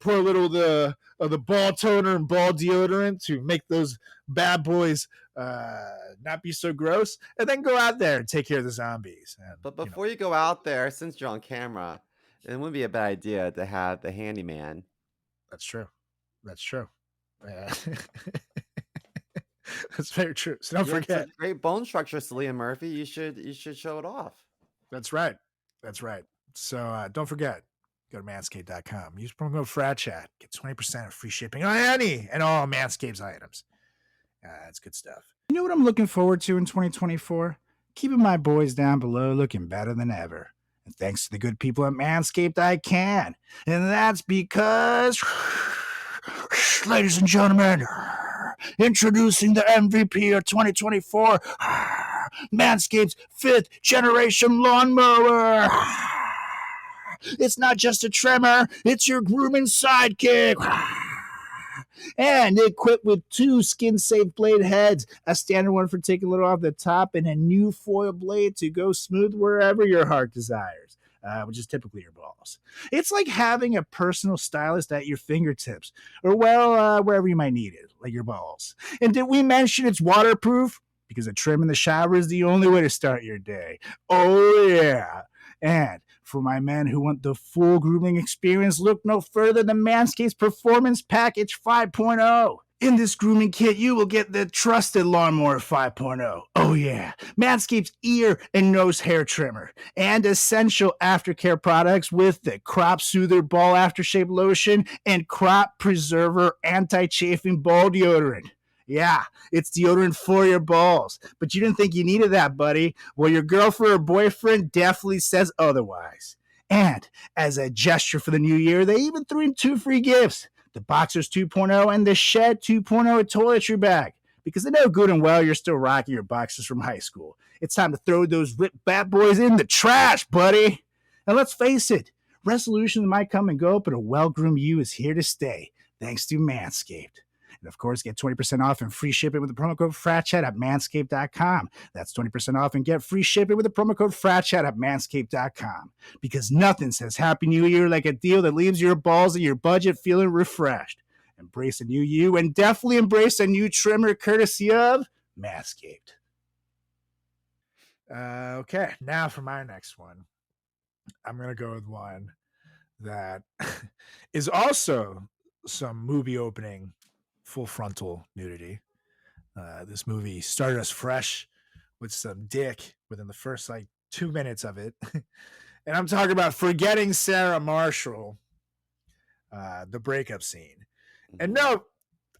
pour a little of the ball toner and ball deodorant to make those bad boys not be so gross, and then go out there and take care of the zombies. And, But before you go out there, since you're on camera, it wouldn't be a bad idea to have the handyman. That's true. That's very true. So don't You have forget. such great bone structure, Cillian Murphy. You should show it off. That's right. So don't forget, go to manscaped.com. Use promo code FRATCHAT. Get 20% of free shipping on any and all Manscaped's items. That's good stuff. You know what I'm looking forward to in 2024? Keeping my boys down below looking better than ever. And thanks to the good people at Manscaped, I can. And that's because, ladies and gentlemen, introducing the MVP of 2024, Manscaped's 5th generation lawnmower. It's not just a trimmer, it's your grooming sidekick. And equipped with 2 skin-safe blade heads, a standard one for taking a little off the top, and a new foil blade to go smooth wherever your heart desires, which is typically your balls. It's like having a personal stylist at your fingertips, or wherever you might need it, like your balls. And did we mention it's waterproof? Because a trim in the shower is the only way to start your day. Oh, yeah. And for my men who want the full grooming experience, look no further than Manscaped's Performance Package 5.0. In this grooming kit, you will get the trusted Lawnmower 5.0. Oh yeah, Manscaped's ear and nose hair trimmer, and essential aftercare products with the Crop Soother Ball Aftershave Lotion and Crop Preserver Anti-Chafing Ball Deodorant. Yeah, it's deodorant for your balls. But you didn't think you needed that, buddy. Well, your girlfriend or boyfriend definitely says otherwise. And as a gesture for the new year, they even threw in 2 free gifts. The Boxers 2.0 and the Shed 2.0 toiletry bag. Because they know good and well you're still rocking your boxers from high school. It's time to throw those ripped bad boys in the trash, buddy. And let's face it, resolutions might come and go, but a well-groomed you is here to stay, thanks to Manscaped. And of course, get 20% off and free shipping with the promo code FRATCHAT at manscaped.com. That's 20% off and get free shipping with the promo code FRATCHAT at manscaped.com. Because nothing says Happy New Year like a deal that leaves your balls and your budget feeling refreshed. Embrace a new you and definitely embrace a new trimmer courtesy of Manscaped. Okay, now for my next one. I'm going to go with one that is also some movie opening full frontal nudity. This movie started us fresh with some dick within the first 2 minutes of it. And I'm talking about Forgetting Sarah Marshall, the breakup scene. And no,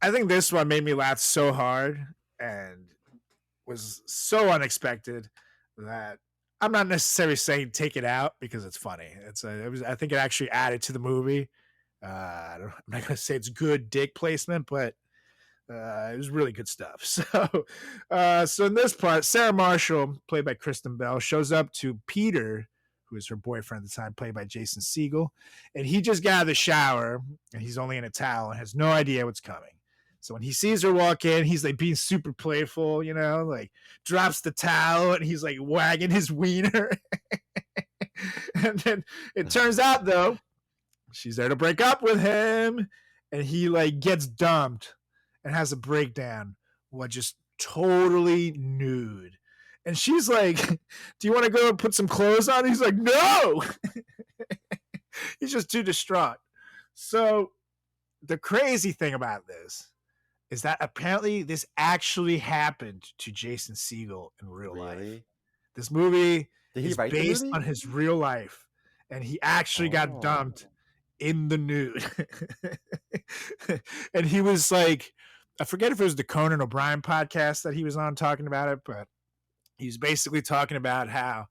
I think this one made me laugh so hard and was so unexpected that I'm not necessarily saying take it out because it's funny. I think it actually added to the movie. I'm not going to say it's good dick placement, but it was really good stuff. So in this part, Sarah Marshall, played by Kristen Bell, shows up to Peter, who is her boyfriend at the time, played by Jason Segel, and he just got out of the shower, and he's only in a towel and has no idea what's coming. So when he sees her walk in, he's being super playful, drops the towel, and he's wagging his wiener. And then it turns out, though, she's there to break up with him, and he gets dumped and has a breakdown while just totally nude. And she's like, do you want to go put some clothes on? He's like, no. He's just too distraught. So the crazy thing about this is that apparently this actually happened to Jason Segel in real life. This movie is based on his real life, and he actually got dumped in the nude. And he was I forget if it was the Conan O'Brien podcast that he was on talking about it, but he was basically talking about how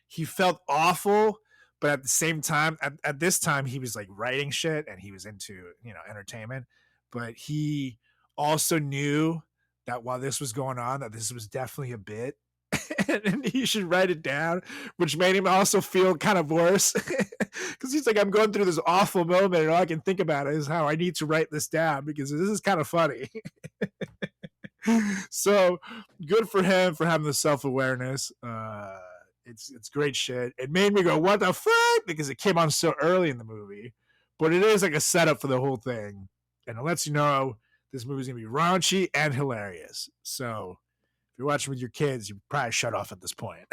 he felt awful, but at the same time, at this time, he was like writing shit and he was into, entertainment. But he also knew that while this was going on, that this was definitely a bit. And he should write it down, which made him also feel kind of worse because he's like, I'm going through this awful moment, and all I can think about is how I need to write this down because this is kind of funny. So good for him for having the self-awareness. It's great shit. It made me go, what the fuck? Because it came on so early in the movie, but it is like a setup for the whole thing, and it lets you know this movie's gonna be raunchy and hilarious. So if you're watching with your kids, you probably shut off at this point.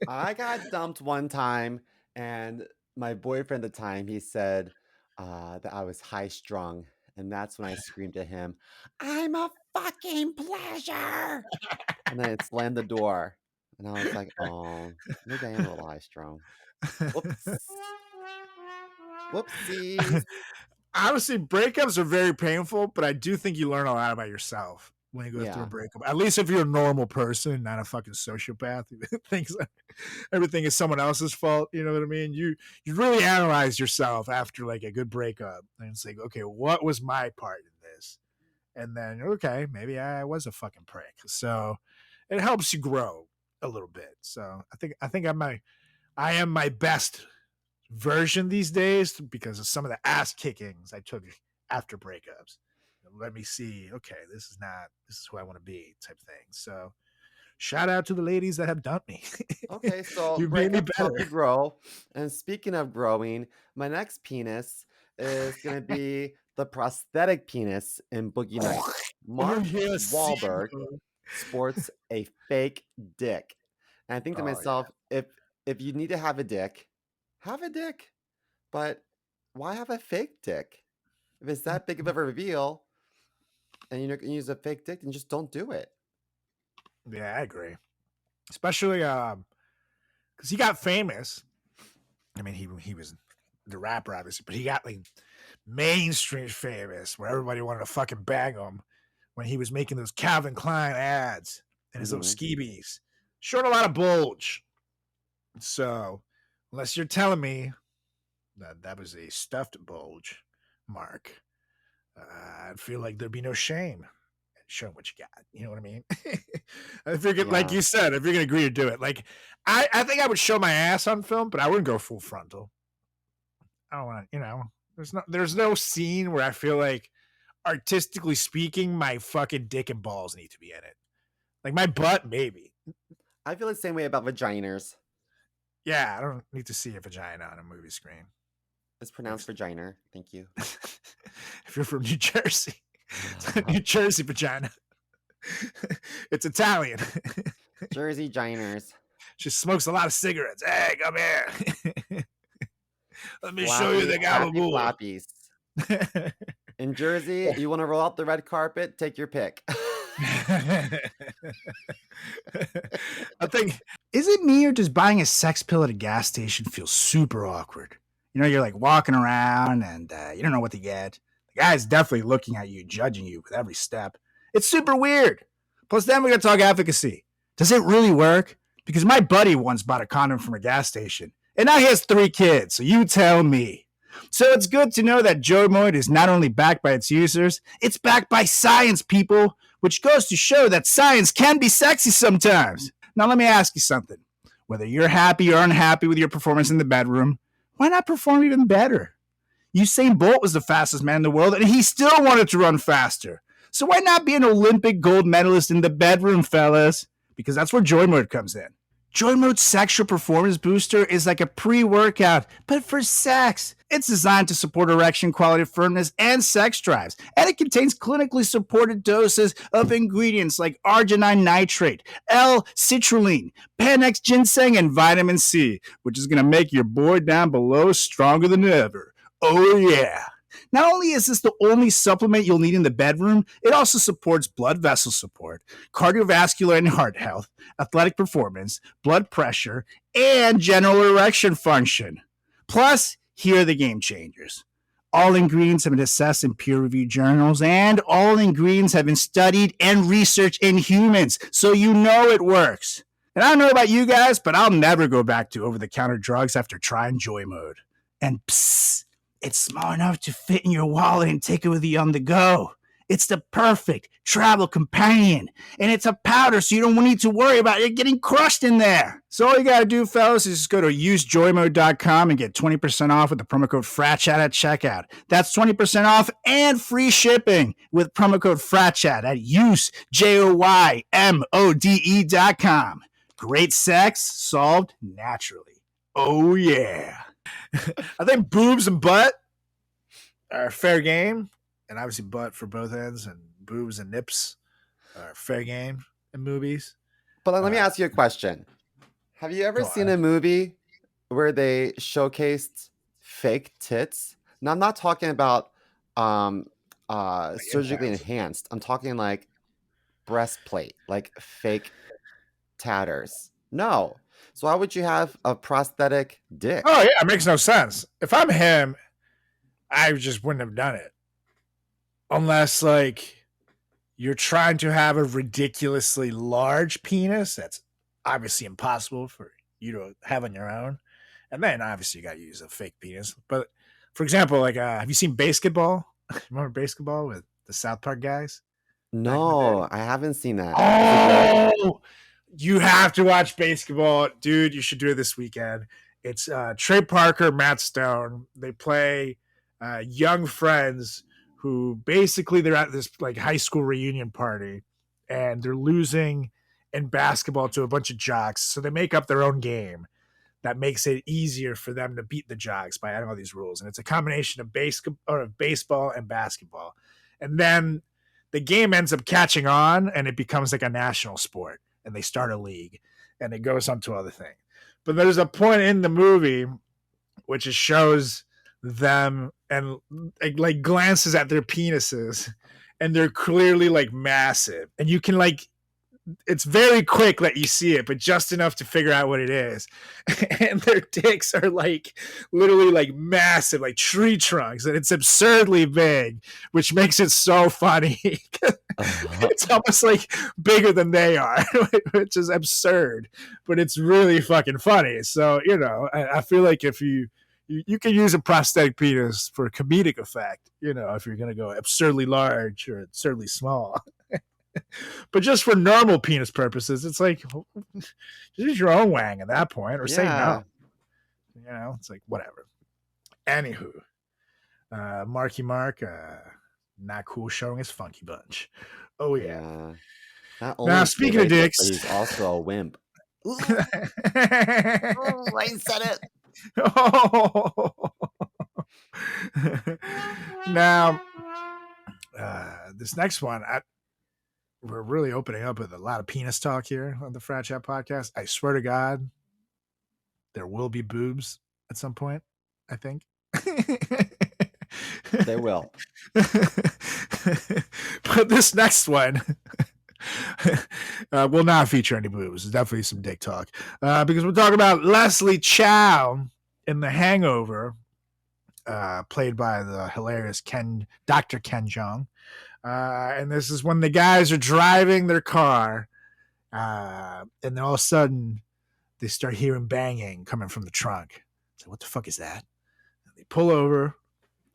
I got dumped one time, and my boyfriend at the time, he said that I was high strung. And that's when I screamed at him, I'm a fucking pleasure. And then it slammed the door. And I was like, oh, maybe I am a little high strung. Whoops. Whoopsies. Honestly, breakups are very painful, but I do think you learn a lot about yourself when you go through a Yeah. breakup. At least if you're a normal person, not a fucking sociopath who thinks that everything is someone else's fault. You know what I mean? You really analyze yourself after like a good breakup, and it's like, okay, what was my part in this? And then, okay, maybe I was a fucking prick. So it helps you grow a little bit. So I think I am my best version these days because of some of the ass kickings I took after breakups. Let me see, okay, this is who I want to be type thing. So shout out to the ladies that have dumped me. Okay, so You made me breakups help you better. grow. And speaking of growing, my next penis is going to be the prosthetic penis in Boogie Nights. Mark yes, Wahlberg sports a fake dick. And I think to Oh, myself, if you need to have a dick, but why have a fake dick? If it's that big of a reveal and you're going to use a fake dick, then just don't do it. Yeah, I agree. Especially because he got famous. I mean, he was the rapper, obviously, but he got like mainstream famous where everybody wanted to fucking bang him when he was making those Calvin Klein ads and his little skeebies. Showed a lot of bulge. So unless you're telling me that was a stuffed bulge, Mark, I'd feel like there'd be no shame in showing what you got. You know what I mean? If you're gonna, like you said, if you're gonna agree to do it, like I think I would show my ass on film, but I wouldn't go full frontal. I don't want to, there's no scene where I feel like, artistically speaking, my fucking dick and balls need to be in it. Like my butt, maybe. I feel the same way about vaginas. Yeah, I don't need to see a vagina on a movie screen. It's pronounced vagina. Thank you. If you're from New Jersey, it's a New Jersey vagina. It's Italian. Jersey Giners. She smokes a lot of cigarettes. Hey, come here. Let me show you the gabagool. Floppies. In Jersey, you want to roll out the red carpet? Take your pick. I think, is it me or does buying a sex pill at a gas station feel super awkward? You know, you're like walking around and you don't know what to get. The guy's definitely looking at you, judging you with every step. It's super weird. Plus, then we got to talk efficacy. Does it really work? Because my buddy once bought a condom from a gas station, and now he has 3 kids, so you tell me. So it's good to know that Joymoid is not only backed by its users, it's backed by science, people, which goes to show that science can be sexy sometimes. Now, let me ask you something. Whether you're happy or unhappy with your performance in the bedroom, why not perform even better? Usain Bolt was the fastest man in the world, and he still wanted to run faster. So why not be an Olympic gold medalist in the bedroom, fellas? Because that's where Joy Mode comes in. Joy Mode's sexual performance booster is like a pre-workout, but for sex. It's designed to support erection quality, firmness, and sex drives. And it contains clinically supported doses of ingredients like arginine nitrate, L-citrulline, Panax ginseng, and vitamin C, which is going to make your boy down below stronger than ever. Oh, yeah. Not only is this the only supplement you'll need in the bedroom, it also supports blood vessel support, cardiovascular and heart health, athletic performance, blood pressure, and general erection function. Plus, here are the game changers. All ingredients have been assessed in peer-reviewed journals, and all ingredients have been studied and researched in humans, so you know it works. And I don't know about you guys, but I'll never go back to over-the-counter drugs after trying Joy Mode. And psst, it's small enough to fit in your wallet and take it with you on the go. It's the perfect travel companion. And it's a powder, so you don't need to worry about it getting crushed in there. So all you got to do, fellas, is just go to usejoymode.com and get 20% off with the promo code FRATCHAT at checkout. That's 20% off and free shipping with promo code FRATCHAT at usejoymode.com. Great sex solved naturally. Oh, yeah. I think boobs and butt are fair game. And obviously butt for both ends and boobs and nips are fair game in movies. But let me ask you a question. Have you ever seen a movie where they showcased fake tits? Now, I'm not talking about surgically enhanced. I'm talking like breastplate, like fake tatters. No. So why would you have a prosthetic dick? Oh, yeah, it makes no sense. If I'm him, I just wouldn't have done it. Unless, like, you're trying to have a ridiculously large penis. That's obviously impossible for you to have on your own. And then, obviously, you got to use a fake penis. But, for example, like, have you seen Basketball? Remember Basketball with the South Park guys? No, I haven't seen that. Oh, you have to watch Basketball. Dude, you should do it this weekend. It's Trey Parker, Matt Stone. They play young friends who basically they're at this like high school reunion party and they're losing in basketball to a bunch of jocks. So they make up their own game that makes it easier for them to beat the jocks by adding all these rules. And it's a combination of baseball and basketball. And then the game ends up catching on and it becomes like a national sport and they start a league and it goes on to other things. But there's a point in the movie which it shows them and like glances at their penises and they're clearly like massive and you can like it's very quick that you see it but just enough to figure out what it is and their dicks are like literally like massive like tree trunks and it's absurdly big which makes it so funny. It's almost like bigger than they are which is absurd but it's really fucking funny. So you know I feel like if you can use a prosthetic penis for comedic effect, you know, if you're going to go absurdly large or absurdly small. But just for normal penis purposes, it's like, use your own wang at that point or say no. You know, it's like, whatever. Anywho, Marky Mark, not cool showing his funky bunch. Oh, yeah. Now, speaking of dicks. He's also a wimp. I said it. Oh. Now, this next one, we're really opening up with a lot of penis talk here on the Frat Chat podcast. I swear to God, there will be boobs at some point, I think. They will. But this next one will not feature any boobs. It's definitely some dick talk because we're talking about Leslie Chow in The Hangover, played by the hilarious Dr. Ken Jeong. And this is when the guys are driving their car and then all of a sudden they start hearing banging coming from the trunk. So what the fuck is that? And they pull over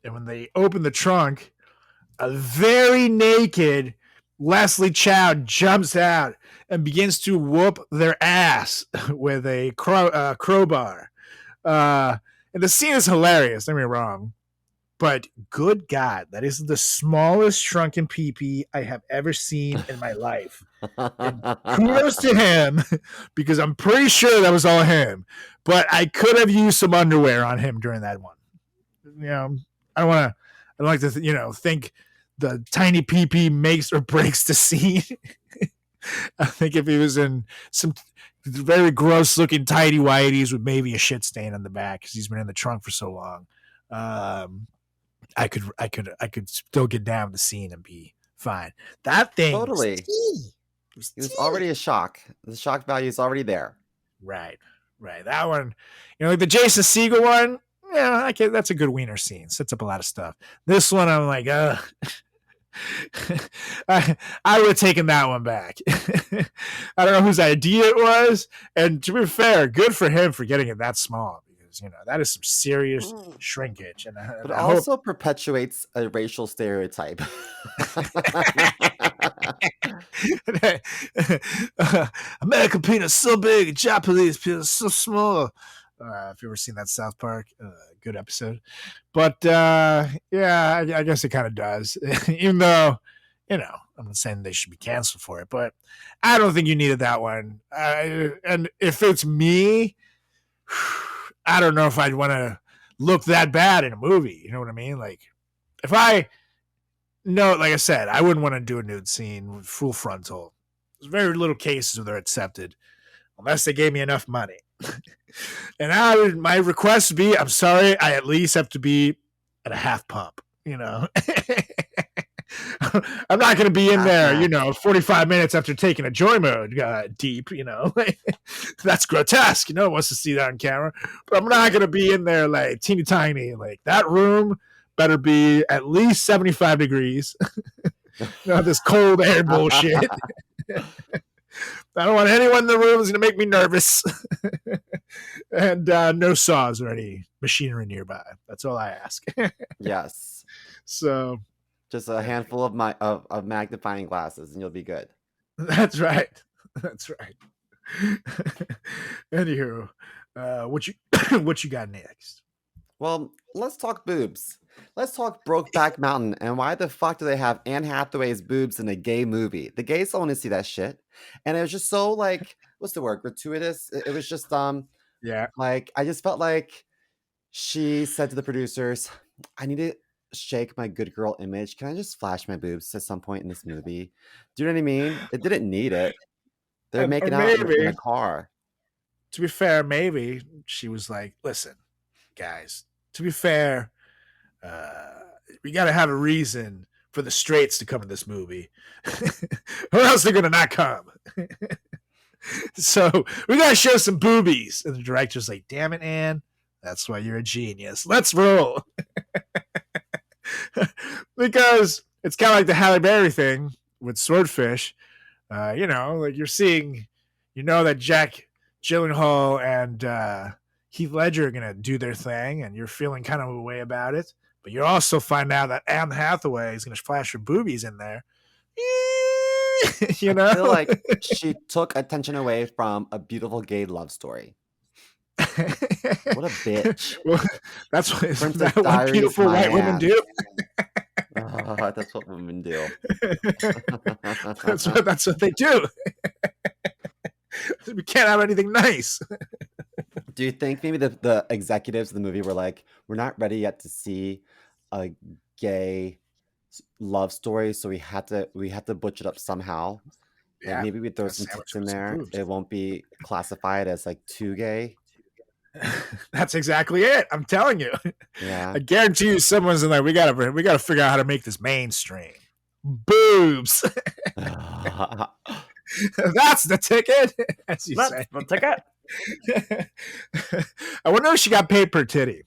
and when they open the trunk, a very naked Leslie Chow jumps out and begins to whoop their ass with a crowbar. And the scene is hilarious, don't get me wrong. But good God, that is the smallest shrunken pee-pee I have ever seen in my life. And kudos to him, because I'm pretty sure that was all him. But I could have used some underwear on him during that one. You know, I don't like to, think the tiny pee-pee makes or breaks the scene. I think if he was in some very gross-looking tidy whities with maybe a shit stain on the back because he's been in the trunk for so long, I could still get down the scene and be fine. That thing totally. It was already a shock. The shock value is already there. Right. That one, like the Jason Segel one. Yeah, that's a good wiener scene. Sets up a lot of stuff. This one, I'm like, I would have taken that one back. I don't know whose idea it was, and to be fair, good for him for getting it that small, because that is some serious shrinkage, and But it I hope. also perpetuates a racial stereotype. American penis so big, Japanese penis so small. If you ever seen that South Park, good episode. But yeah, I guess it kind of does. Even though, I'm not saying they should be canceled for it, but I don't think you needed that one. And if it's me, I don't know if I'd want to look that bad in a movie. You know what I mean? Like, if like I said, I wouldn't want to do a nude scene with full frontal. There's very little cases where they're accepted, unless they gave me enough money. And my request would be, I'm sorry, I at least have to be at a half pump. I'm not going to be in there, 45 minutes after taking a joy mode deep, that's grotesque. No one wants to see that on camera. But I'm not going to be in there like teeny tiny. Like, that room better be at least 75 degrees. This cold air bullshit. I don't want anyone in the room who's going to make me nervous. And no saws or any machinery nearby. That's all I ask. Yes. So just a handful of magnifying glasses and you'll be good. That's right. That's right. Anywho, what you got next? Well, let's talk boobs. Let's talk Brokeback Mountain and why the fuck do they have Anne Hathaway's boobs in a gay movie? The gays don't want to see that shit. And it was just so like, what's the word? Gratuitous. It was just yeah. Like, I just felt like she said to the producers, I need to shake my good girl image. Can I just flash my boobs at some point in this movie? Do you know what I mean? It didn't need it. They're making out in a car. To be fair, maybe she was like, listen, guys, to be fair, we got to have a reason for the straights to come in this movie, or else they're going to not come. So we got to show some boobies. And the director's like, damn it, Anne, that's why you're a genius. Let's roll. Because it's kind of like the Halle Berry thing with Swordfish. Like you're seeing, that Jack Gyllenhaal and Heath Ledger are going to do their thing, and you're feeling kind of a way about it. But you also find out that Anne Hathaway is going to flash her boobies in there. I feel like she took attention away from a beautiful gay love story. What a bitch. Well, that's what beautiful white women do. That's what women do. That's what they do. We can't have anything nice. Do you think maybe the executives of the movie were like, we're not ready yet to see a gay love story, so we had to butch it up somehow? Yeah, like maybe we throw some tits in there. It won't be classified as like too gay. That's exactly it. I'm telling you. Yeah. I guarantee you someone's in there. We gotta figure out how to make this mainstream. Boobs. That's the ticket. As you say. The ticket. I wonder if she got paid per titty.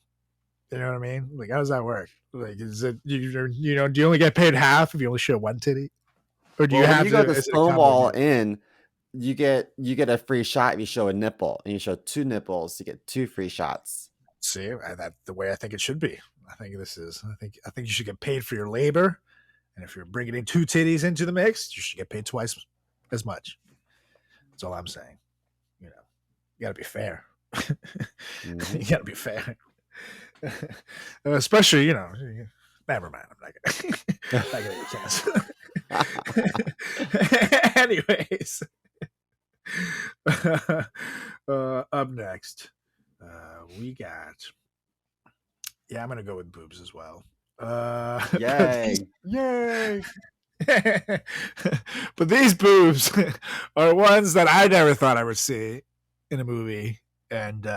You know what I mean? Like, how does that work? Like, is it do you only get paid half if you only show one titty? Or do you have to go to Stonewall Inn, you get a free shot if you show a nipple, and you show two nipples, you get 2 free shots. See, that's the way I think it should be. I think you should get paid for your labor, and if you're bringing in 2 titties into the mix, you should get paid twice as much. That's all I'm saying. You got to be fair. Mm-hmm. You got to be fair, especially Never mind. I'm not gonna get canceled. Anyways, up next, we got. Yeah, I'm gonna go with boobs as well. Yay! Yay! But these boobs are ones that I never thought I would see in a movie, and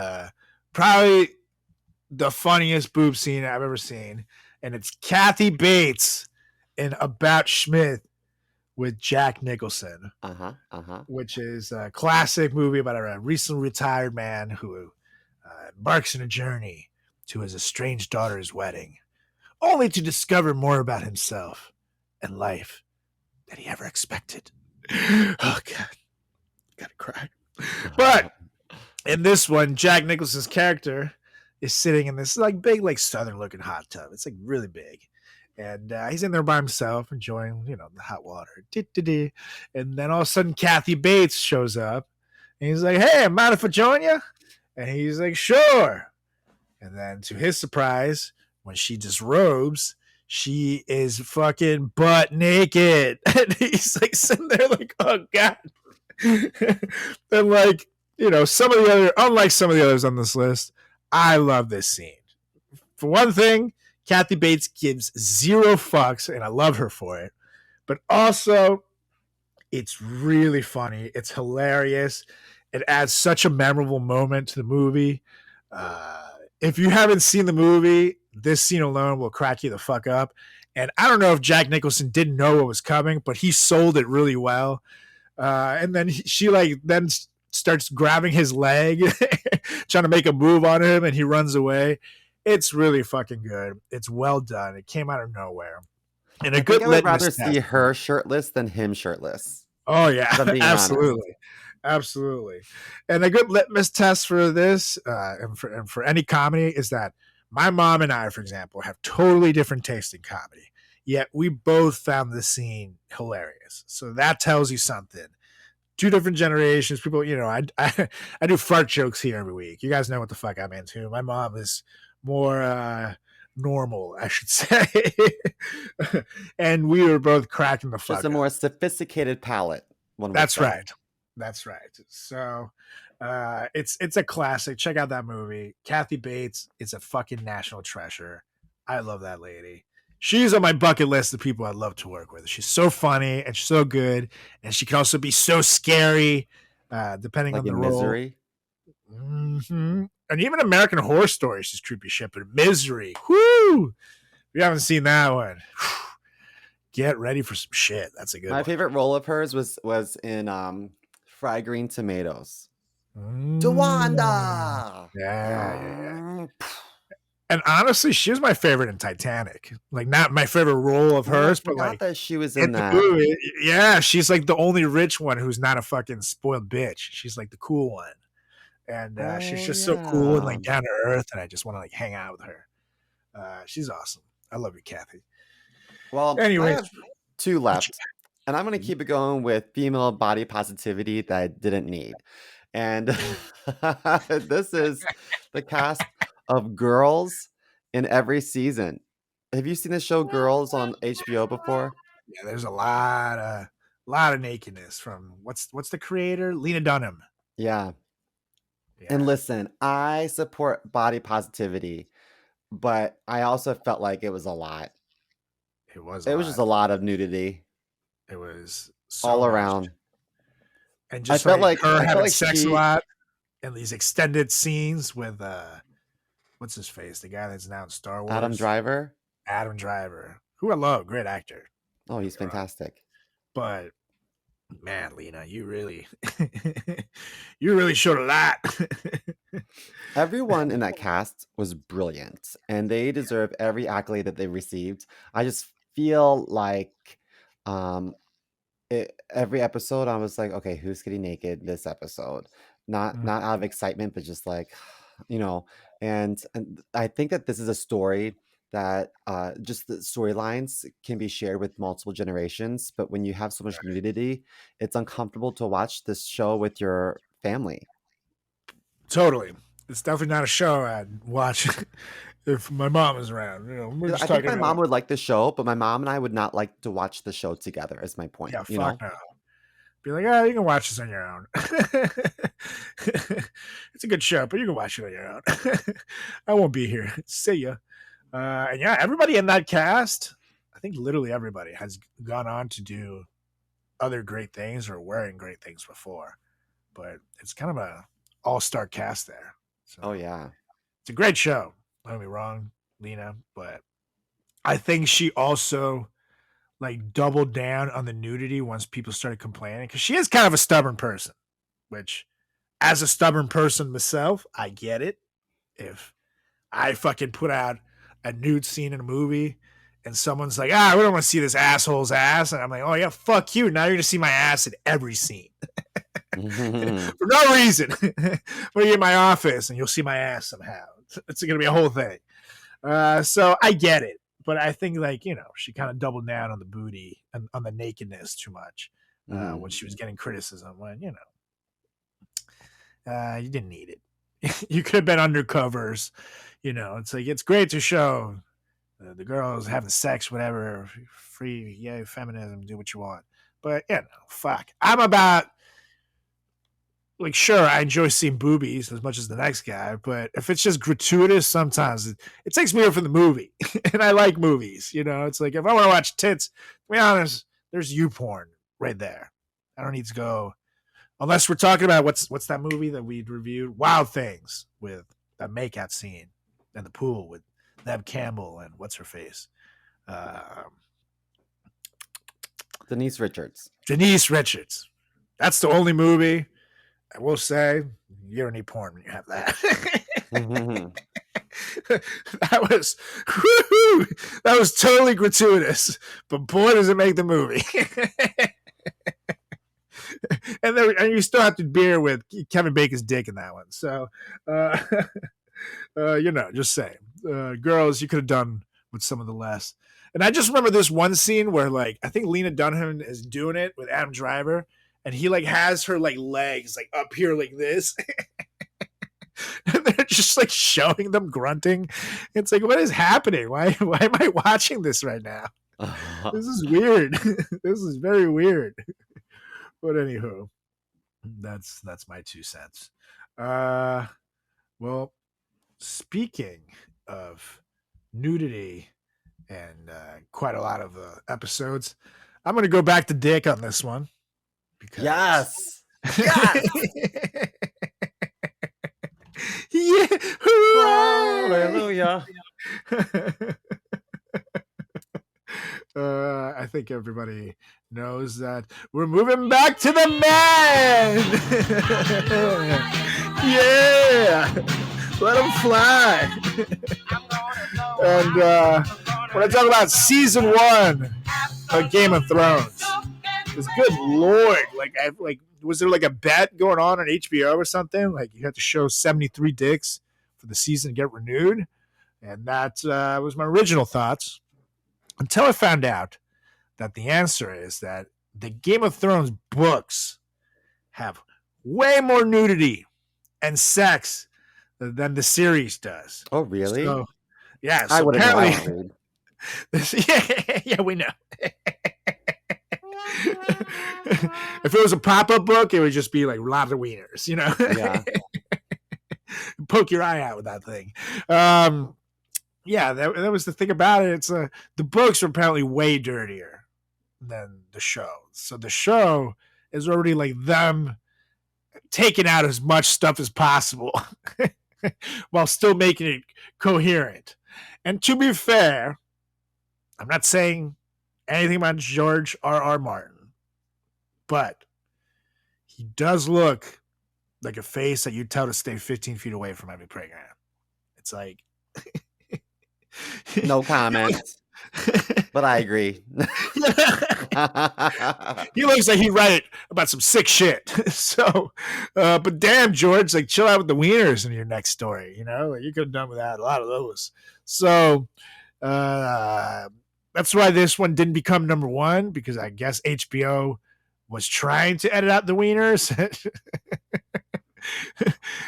probably the funniest boob scene I've ever seen, and it's Kathy Bates in About Schmidt with Jack Nicholson, which is a classic movie about a recently retired man who embarks on a journey to his estranged daughter's wedding, only to discover more about himself and life than he ever expected. Oh God, gotta cry. But in this one, Jack Nicholson's character is sitting in this like big, like southern looking hot tub. It's like really big. And he's in there by himself, enjoying, the hot water. And then all of a sudden, Kathy Bates shows up, and he's like, "Hey, mind if I join you?" And he's like, "Sure." And then, to his surprise, when she disrobes, she is fucking butt naked, and he's like sitting there, like, "Oh God." And like, some of the other, unlike some of the others on this list, I love this scene. For one thing, Kathy Bates gives zero fucks, and I love her for it. But also, it's really funny. It's hilarious. It adds such a memorable moment to the movie. If you haven't seen the movie, this scene alone will crack you the fuck up. And I don't know if Jack Nicholson didn't know what was coming, but he sold it really well. And then she then starts grabbing his leg, trying to make a move on him, and he runs away. It's really fucking good. It's well done. It came out of nowhere. And a good I would rather litmus see test. her shirtless than him shirtless. Oh yeah, if I'm being honest. absolutely, absolutely. And a good litmus test for this, and for any comedy, is that my mom and I, for example, have totally different taste in comedy. Yet we both found the scene hilarious. So that tells you something. Two different generations. People, I do fart jokes here every week. You guys know what the fuck I'm into. My mom is more normal, I should say. And we were both cracking the fuck Just a up. more sophisticated palate. That's right. That's right. So it's a classic. Check out that movie. Kathy Bates is a fucking national treasure. I love that lady. She's on my bucket list of people I'd love to work with. She's so funny and she's so good, and she can also be so scary, depending on the role. Misery. Mm-hmm. And even American Horror Story, she's creepy shit. But Misery, whoo! If you haven't seen that one, get ready for some shit. That's a good one. My favorite role of hers was in Fried Green Tomatoes. DeWanda. Yeah. And honestly, she was my favorite in Titanic. Like, not my favorite role of hers, but like that she was in that. Movie, yeah, she's like the only rich one who's not a fucking spoiled bitch. She's like the cool one, and she's just so cool and like down to earth, and I just want to like hang out with her. She's awesome. I love you, Kathy. Well, anyway, I have two left, and I'm going to keep it going with female body positivity that I didn't need. And this is the cast of Girls in every season. Have you seen the show Girls on HBO before? Yeah, there's a lot of nakedness from what's the creator? Lena Dunham. Yeah. And listen, I support body positivity, but I also felt like it was a lot. It was just a lot of nudity. It was so all much. around. And just I felt like her having sex a lot in these extended scenes with what's his face? The guy that's now in Star Wars. Adam Driver, who I love, great actor. Oh, he's fantastic. But man, Lena, you really showed a lot. Everyone in that cast was brilliant, and they deserve every accolade that they received. I just feel like every episode I was like, okay, who's getting naked this episode? Not out of excitement, but just like, and I think that this is a story that just the storylines can be shared with multiple generations, but when you have so much nudity, it's uncomfortable to watch this show with your family. Totally. It's definitely not a show I'd watch if my mom is around. I think my mom would like the show, but my mom and I would not like to watch the show together, is my point. Yeah, fuck no. Be like, oh, you can watch this on your own. It's a good show, but you can watch it on your own. I won't be here. See ya. And yeah, everybody in that cast, I think literally everybody has gone on to do other great things or wearing great things before. But it's kind of a all-star cast there. So oh yeah, it's a great show. Don't get me wrong, Lena, but I think she also like doubled down on the nudity once people started complaining, because she is kind of a stubborn person, which as a stubborn person myself, I get it. If I fucking put out a nude scene in a movie and someone's like, we don't want to see this asshole's ass. And I'm like, oh, yeah, fuck you. Now you're going to see my ass in every scene. For no reason. But you're in my office and you'll see my ass somehow. It's going to be a whole thing. So I get it. But I think, like, she kind of doubled down on the booty and on the nakedness too much when she was getting criticism. When, you didn't need it. You could have been undercovers. It's like, it's great to show the girls having sex, whatever, free, feminism, do what you want. But, fuck. I'm about, like, sure, I enjoy seeing boobies as much as the next guy, but if it's just gratuitous, sometimes it takes me away from the movie. And I like movies, It's like, if I want to watch tits, to be honest, there's YouPorn right there. I don't need to go, unless we're talking about what's that movie that we reviewed? Wild Things, with that makeout scene in the pool with Neb Campbell and what's her face? Denise Richards. That's the only movie I will say you don't need porn when you have that. That was totally gratuitous, but boy, does it make the movie. And you still have to bear with Kevin Bacon's dick in that one. So, just saying, girls, you could have done with some of the less. And I just remember this one scene where, like, I think Lena Dunham is doing it with Adam Driver, and he, like, has her, like, legs, like, up here like this. And they're just, like, showing them grunting. It's like, what is happening? Why am I watching this right now? This is weird. This is very weird. But anywho, that's my 2 cents. Well, speaking of nudity and quite a lot of episodes, I'm going to go back to dick on this one. Because... Yes. Yeah. Hallelujah. I think everybody knows that we're moving back to the man. Yeah. Let them fly. And when I talk about season 1 of Game of Thrones, because good Lord, was there like a bet going on HBO or something? Like, you had to show 73 dicks for the season to get renewed. And that was my original thoughts, until I found out that the answer is that the Game of Thrones books have way more nudity and sex than the series does. Oh, really? So, yeah. I So wouldn't know. apparently, yeah, we know. If it was a pop-up book, it would just be like lots of wieners, Yeah. Poke your eye out with that thing. Yeah, that was the thing about it. It's the books are apparently way dirtier than the show. So the show is already like them taking out as much stuff as possible while still making it coherent. And to be fair, I'm not saying anything about George R.R. Martin, but he does look like a face that you'd tell to stay 15 feet away from every program. It's like... No comment. But I agree. He looks like he'd write about some sick shit. So, but damn, George, like, chill out with the wieners in your next story. Like, you could have done without a lot of those. So, that's why this one didn't become number 1, because I guess HBO was trying to edit out the wieners.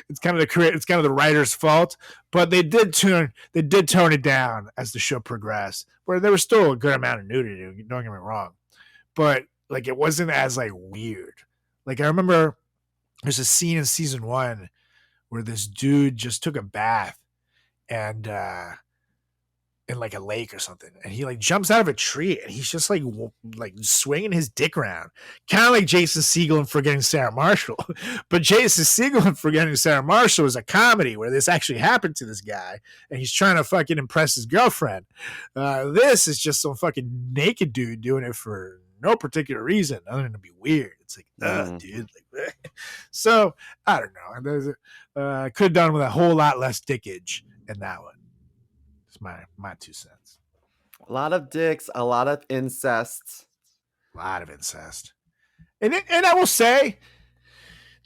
It's kind of the writer's fault, but they did tone it down as the show progressed, where there was still a good amount of nudity, don't get me wrong, but like, it wasn't as like weird. Like, I remember there's a scene in season 1 where this dude just took a bath and in like a lake or something, and he like jumps out of a tree and he's just like swinging his dick around, kind of like Jason Segel in Forgetting Sarah Marshall. But Jason Segel in Forgetting Sarah Marshall is a comedy where this actually happened to this guy and he's trying to fucking impress his girlfriend. This is just some fucking naked dude doing it for no particular reason other than to be weird. It's like, dude, like, so I don't know. Could have done with a whole lot less dickage in that one. My 2 cents. A lot of dicks, a lot of incest. A lot of incest. And I will say,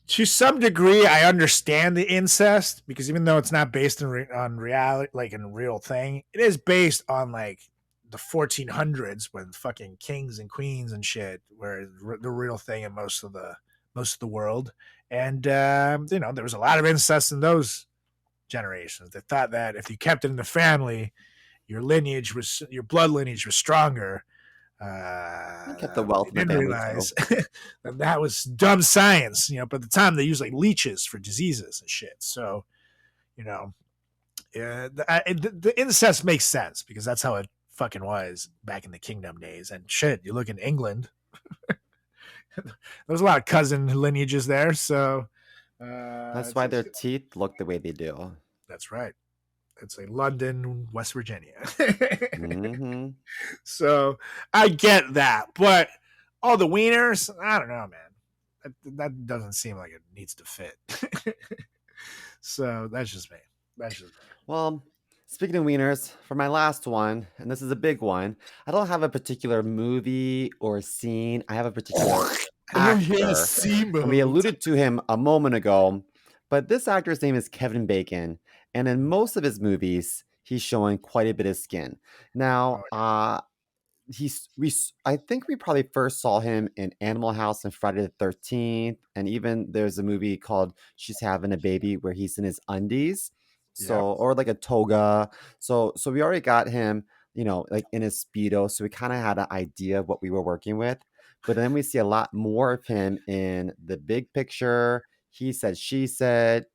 to some degree, I understand the incest because even though it's not based on reality, like in a real thing, it is based on like the 1400s when fucking kings and queens and shit were the real thing in most of the world. And there was a lot of incest in those generations. They thought that if you kept it in the family, your blood lineage was stronger. I kept the wealth They in the didn't family realize too. that was dumb science. By the time they used like leeches for diseases and shit. So, the incest makes sense because that's how it fucking was back in the kingdom days. And shit, you look in England, there's a lot of cousin lineages there. So, That's why their teeth look the way they do. that's right. It's like London, West Virginia. Mm-hmm. So I get that, but all the wieners, I don't know, man. That doesn't seem like it needs to fit. So that's just me. Well, speaking of wieners, for my last one, and this is a big one, I don't have a particular movie or scene. I have a particular actor. And we alluded to him a moment ago, but this actor's name is Kevin Bacon. And in most of his movies, he's showing quite a bit of skin. Now, I think we probably first saw him in Animal House and Friday the 13th, and even there's a movie called She's Having a Baby where he's in his undies. So, or like a toga. So we already got him, like in his speedo, so we kind of had an idea of what we were working with. But then we see a lot more of him in The Big Picture, He Said, She Said,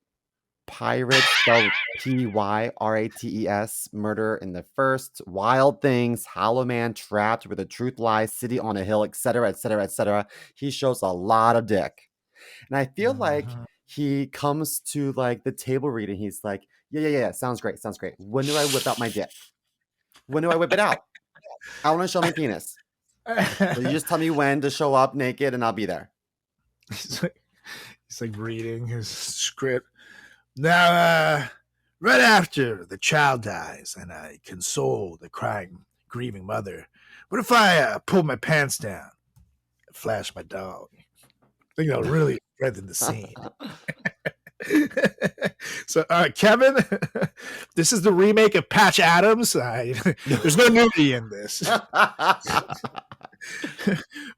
Pirates, spelled Pyrates, Murder in the First, Wild Things, Hollow Man, Trapped, Where the Truth Lies, City on a Hill, etc., etc., etc. He shows a lot of dick. And I feel like he comes to like the table read and he's like, yeah, sounds great. When do I whip out my dick? When do I whip it out? I want to show my penis. So you just tell me when to show up naked and I'll be there. He's like reading his script. Now, right after the child dies and I console the crying, grieving mother, what if I pull my pants down and flash my dog? I think that'll really strengthen the scene. So, Kevin, this is the remake of Patch Adams. There's no nudity in this.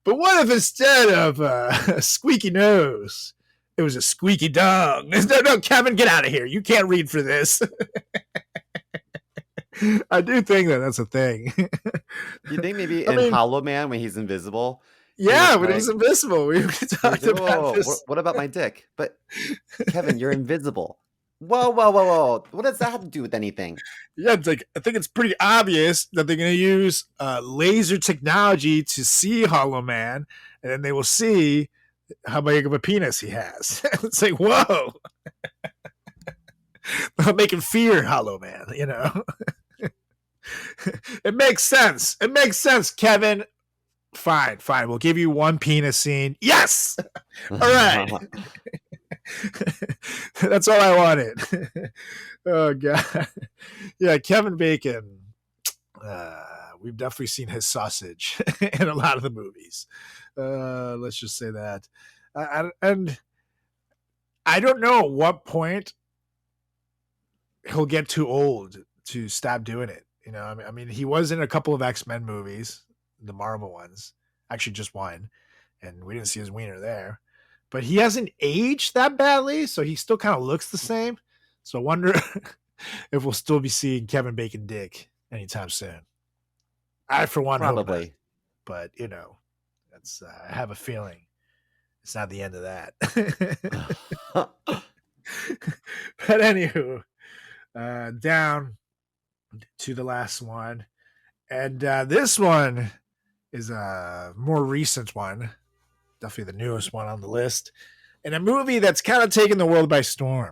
But what if instead of a squeaky nose, it was a squeaky dog? No, Kevin, get out of here. You can't read for this. I do think that's a thing. You think maybe in Hollow Man when he's invisible? Yeah, when he's invisible. We talked about this. What about my dick? But Kevin, you're invisible. Whoa. What does that have to do with anything? Yeah, it's like I think it's pretty obvious that they're going to use laser technology to see Hollow Man, and then they will see how big of a penis he has. It's like, whoa. They'll make him fear Hollow Man, It makes sense. Kevin. Fine. We'll give you one penis scene. Yes! All right. That's all I wanted. Oh, God. Yeah, Kevin Bacon. We've definitely seen his sausage in a lot of the movies. Let's just say that. And I don't know at what point he'll get too old to stop doing it. I mean, he was in a couple of X-Men movies, the Marvel ones, actually just one, and we didn't see his wiener there. But he hasn't aged that badly, so he still kind of looks the same. So I wonder if we'll still be seeing Kevin Bacon dick anytime soon. I, for one, probably. But that's I have a feeling it's not the end of that. But anywho, down to the last one, and this one is a more recent one, definitely the newest one on the list, and a movie that's kind of taken the world by storm.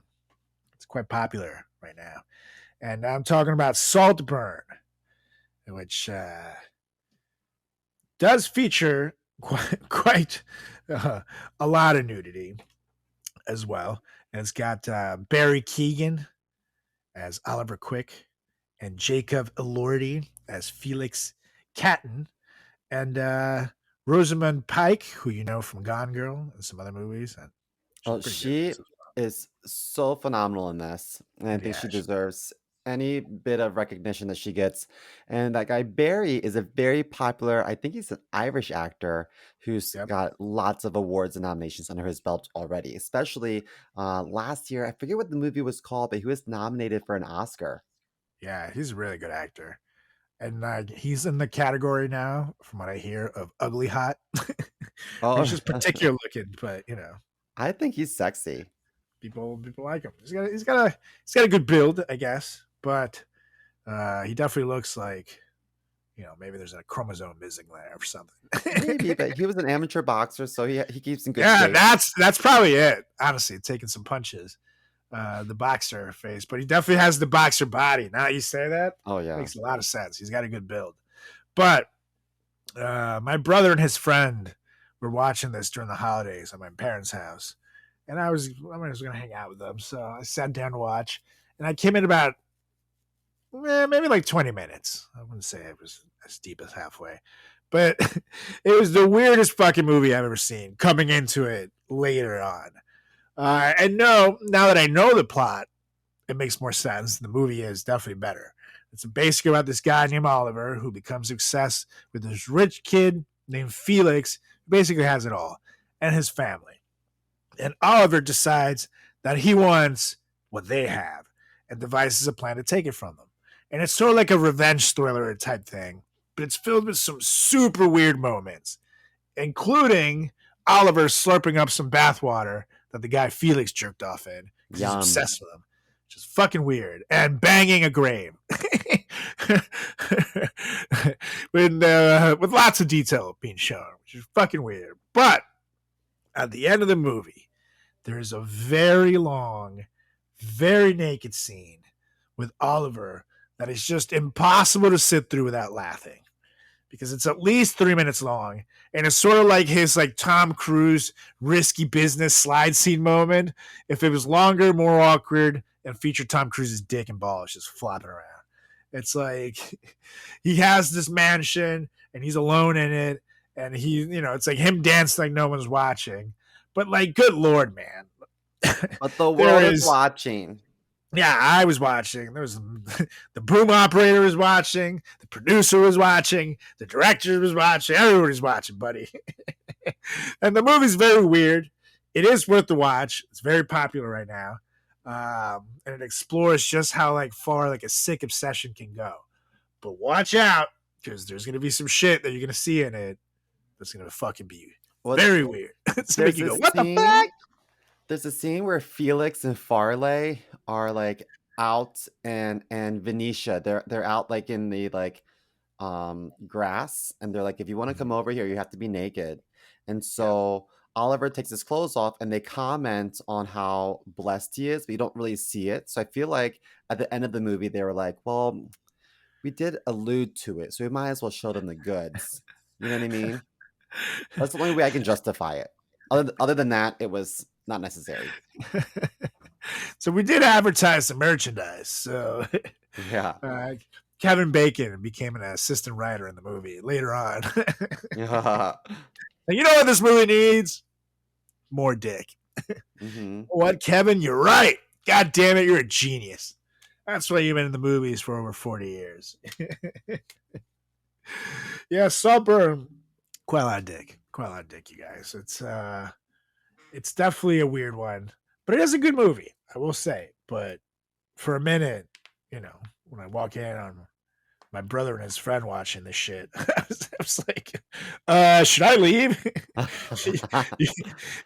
It's quite popular right now, and I'm talking about Saltburn, which does feature quite a lot of nudity as well, and it's got Barry Keoghan as Oliver Quick and Jacob Elordi as Felix Catton, and Rosamund Pike, who you know from Gone Girl and some other movies. And she's Oh, pretty good in she this as is so phenomenal in this, and I well. think Yeah, she deserves any bit of recognition that she gets. And that guy Barry is a very popular, I think he's an Irish actor who's yep. got lots of awards and nominations under his belt already. Especially last year, I forget what the movie was called, but he was nominated for an Oscar. Yeah, he's a really good actor. And he's in the category now, from what I hear, of ugly hot. He's Oh, just particular looking, but I think he's sexy. people like him. He's got a good build, I guess, but he definitely looks like maybe there's a chromosome missing there or something. Maybe, but he was an amateur boxer, so he keeps in good Yeah, shape. that's probably it. Honestly, taking some punches, the boxer face, but he definitely has the boxer body. Now you say that, Oh yeah. makes a lot of sense. He's got a good build. But my brother and his friend were watching this during the holidays at my parents' house, and I was going to hang out with them, so I sat down to watch, and I came in about maybe like 20 minutes. I wouldn't say it was as deep as halfway, but it was the weirdest fucking movie I've ever seen coming into it later on. And no, now that I know the plot, it makes more sense. The movie is definitely better. It's basically about this guy named Oliver who becomes obsessed with this rich kid named Felix, who basically has it all, and his family. And Oliver decides that he wants what they have and devises a plan to take it from them. And it's sort of like a revenge thriller type thing, but it's filled with some super weird moments, including Oliver slurping up some bathwater that the guy Felix jerked off in because he's Yum. obsessed with him. Just fucking weird. And banging a grave. With lots of detail being shown, which is fucking weird. But at the end of the movie, there is a very long, very naked scene with Oliver that is just impossible to sit through without laughing, because it's at least 3 minutes long, and it's sort of like his Tom Cruise risky business slide scene moment. If it was longer, more awkward, and featured Tom Cruise's dick and balls just flopping around. It's like he has this mansion and he's alone in it, and it's like him dancing like no one's watching. But good Lord, man. But the world is watching. Yeah, I was watching. There was the boom operator was watching, the producer was watching, the director was watching, everybody's watching, buddy. And the movie's very weird. It is worth the watch. It's very popular right now. And it explores just how far a sick obsession can go. But watch out, because there's gonna be some shit that you're gonna see in it that's gonna fucking be very weird. It's gonna make you go, what the fuck? There's a scene where Felix and Farley are out and Venetia. They're out in the grass, and they're like, if you want to come over here, you have to be naked. And so Oliver takes his clothes off, and they comment on how blessed he is, but you don't really see it. So I feel like at the end of the movie, they were like, well, we did allude to it, so we might as well show them the goods. You know what I mean? That's the only way I can justify it. Other than that, it was not necessary. So we did advertise the merchandise. So yeah, Kevin Bacon became an assistant writer in the movie later on. yeah. And you know what this movie needs? More dick. Mm-hmm. What, Kevin? You're right. God damn it, you're a genius. That's why you've been in the movies for over 40 years. Yeah, Saltburn. Quite a lot of dick. Quite a lot of dick, you guys. It's definitely a weird one, but it is a good movie, I will say. But for a minute, when I walk in on my brother and his friend watching this shit, I was like, should I leave?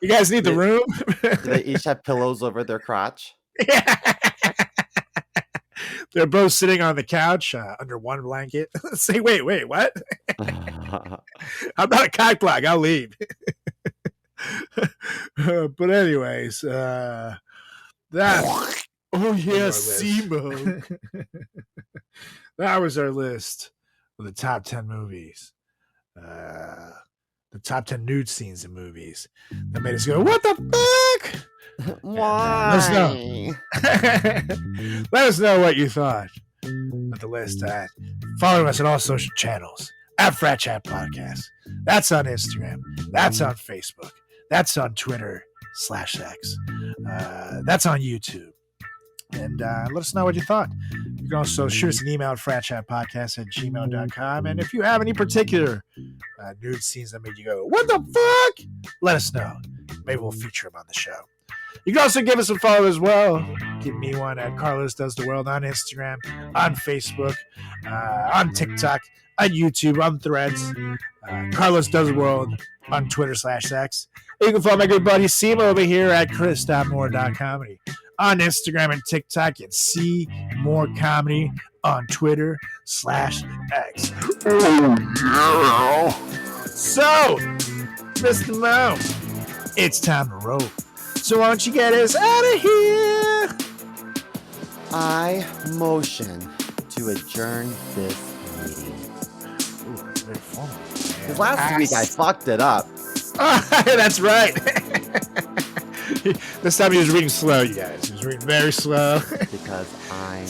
You guys need the room? Do they each have pillows over their crotch? Yeah. They're both sitting on the couch under one blanket. Say, wait, what? How about a cock block? I'll leave. But anyways, that. Oh yeah, Simo. That was our list of the top 10 movies. The top 10 nude scenes in movies that made us go, what the fuck? Why? Let us know what you thought. with the list. Follow us on all social channels at Frat Chat Podcast. That's on Instagram. That's on Facebook. That's on Twitter/X. That's on YouTube. And let us know what you thought. You can also shoot us an email at fratchatpodcast@gmail.com. And if you have any particular nude scenes that made you go, what the fuck? Let us know. Maybe we'll feature them on the show. You can also give us a follow as well. Give me one at Carlos Does the World on Instagram, on Facebook, on TikTok, on YouTube, on Threads. Carlos Does the World on Twitter/X. You can follow my good buddy Simo over here at chris.moore.comedy. On Instagram and TikTok, and see more comedy on Twitter/X. So, Mr. Mo, it's time to roll. So why don't you get us out of here? I motion to adjourn this meeting. Ooh, that's very formal. Because last week I fucked it up. That's right. This time he was reading slow, you guys. He was reading very slow. Because I'm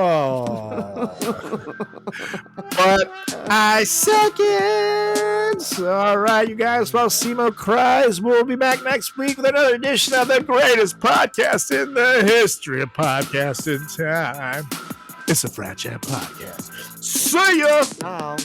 Oh. But I second. All right, you guys. While Simo cries, we'll be back next week with another edition of the greatest podcast in the history of podcasting time. It's a Frat Chat Podcast. See ya. now.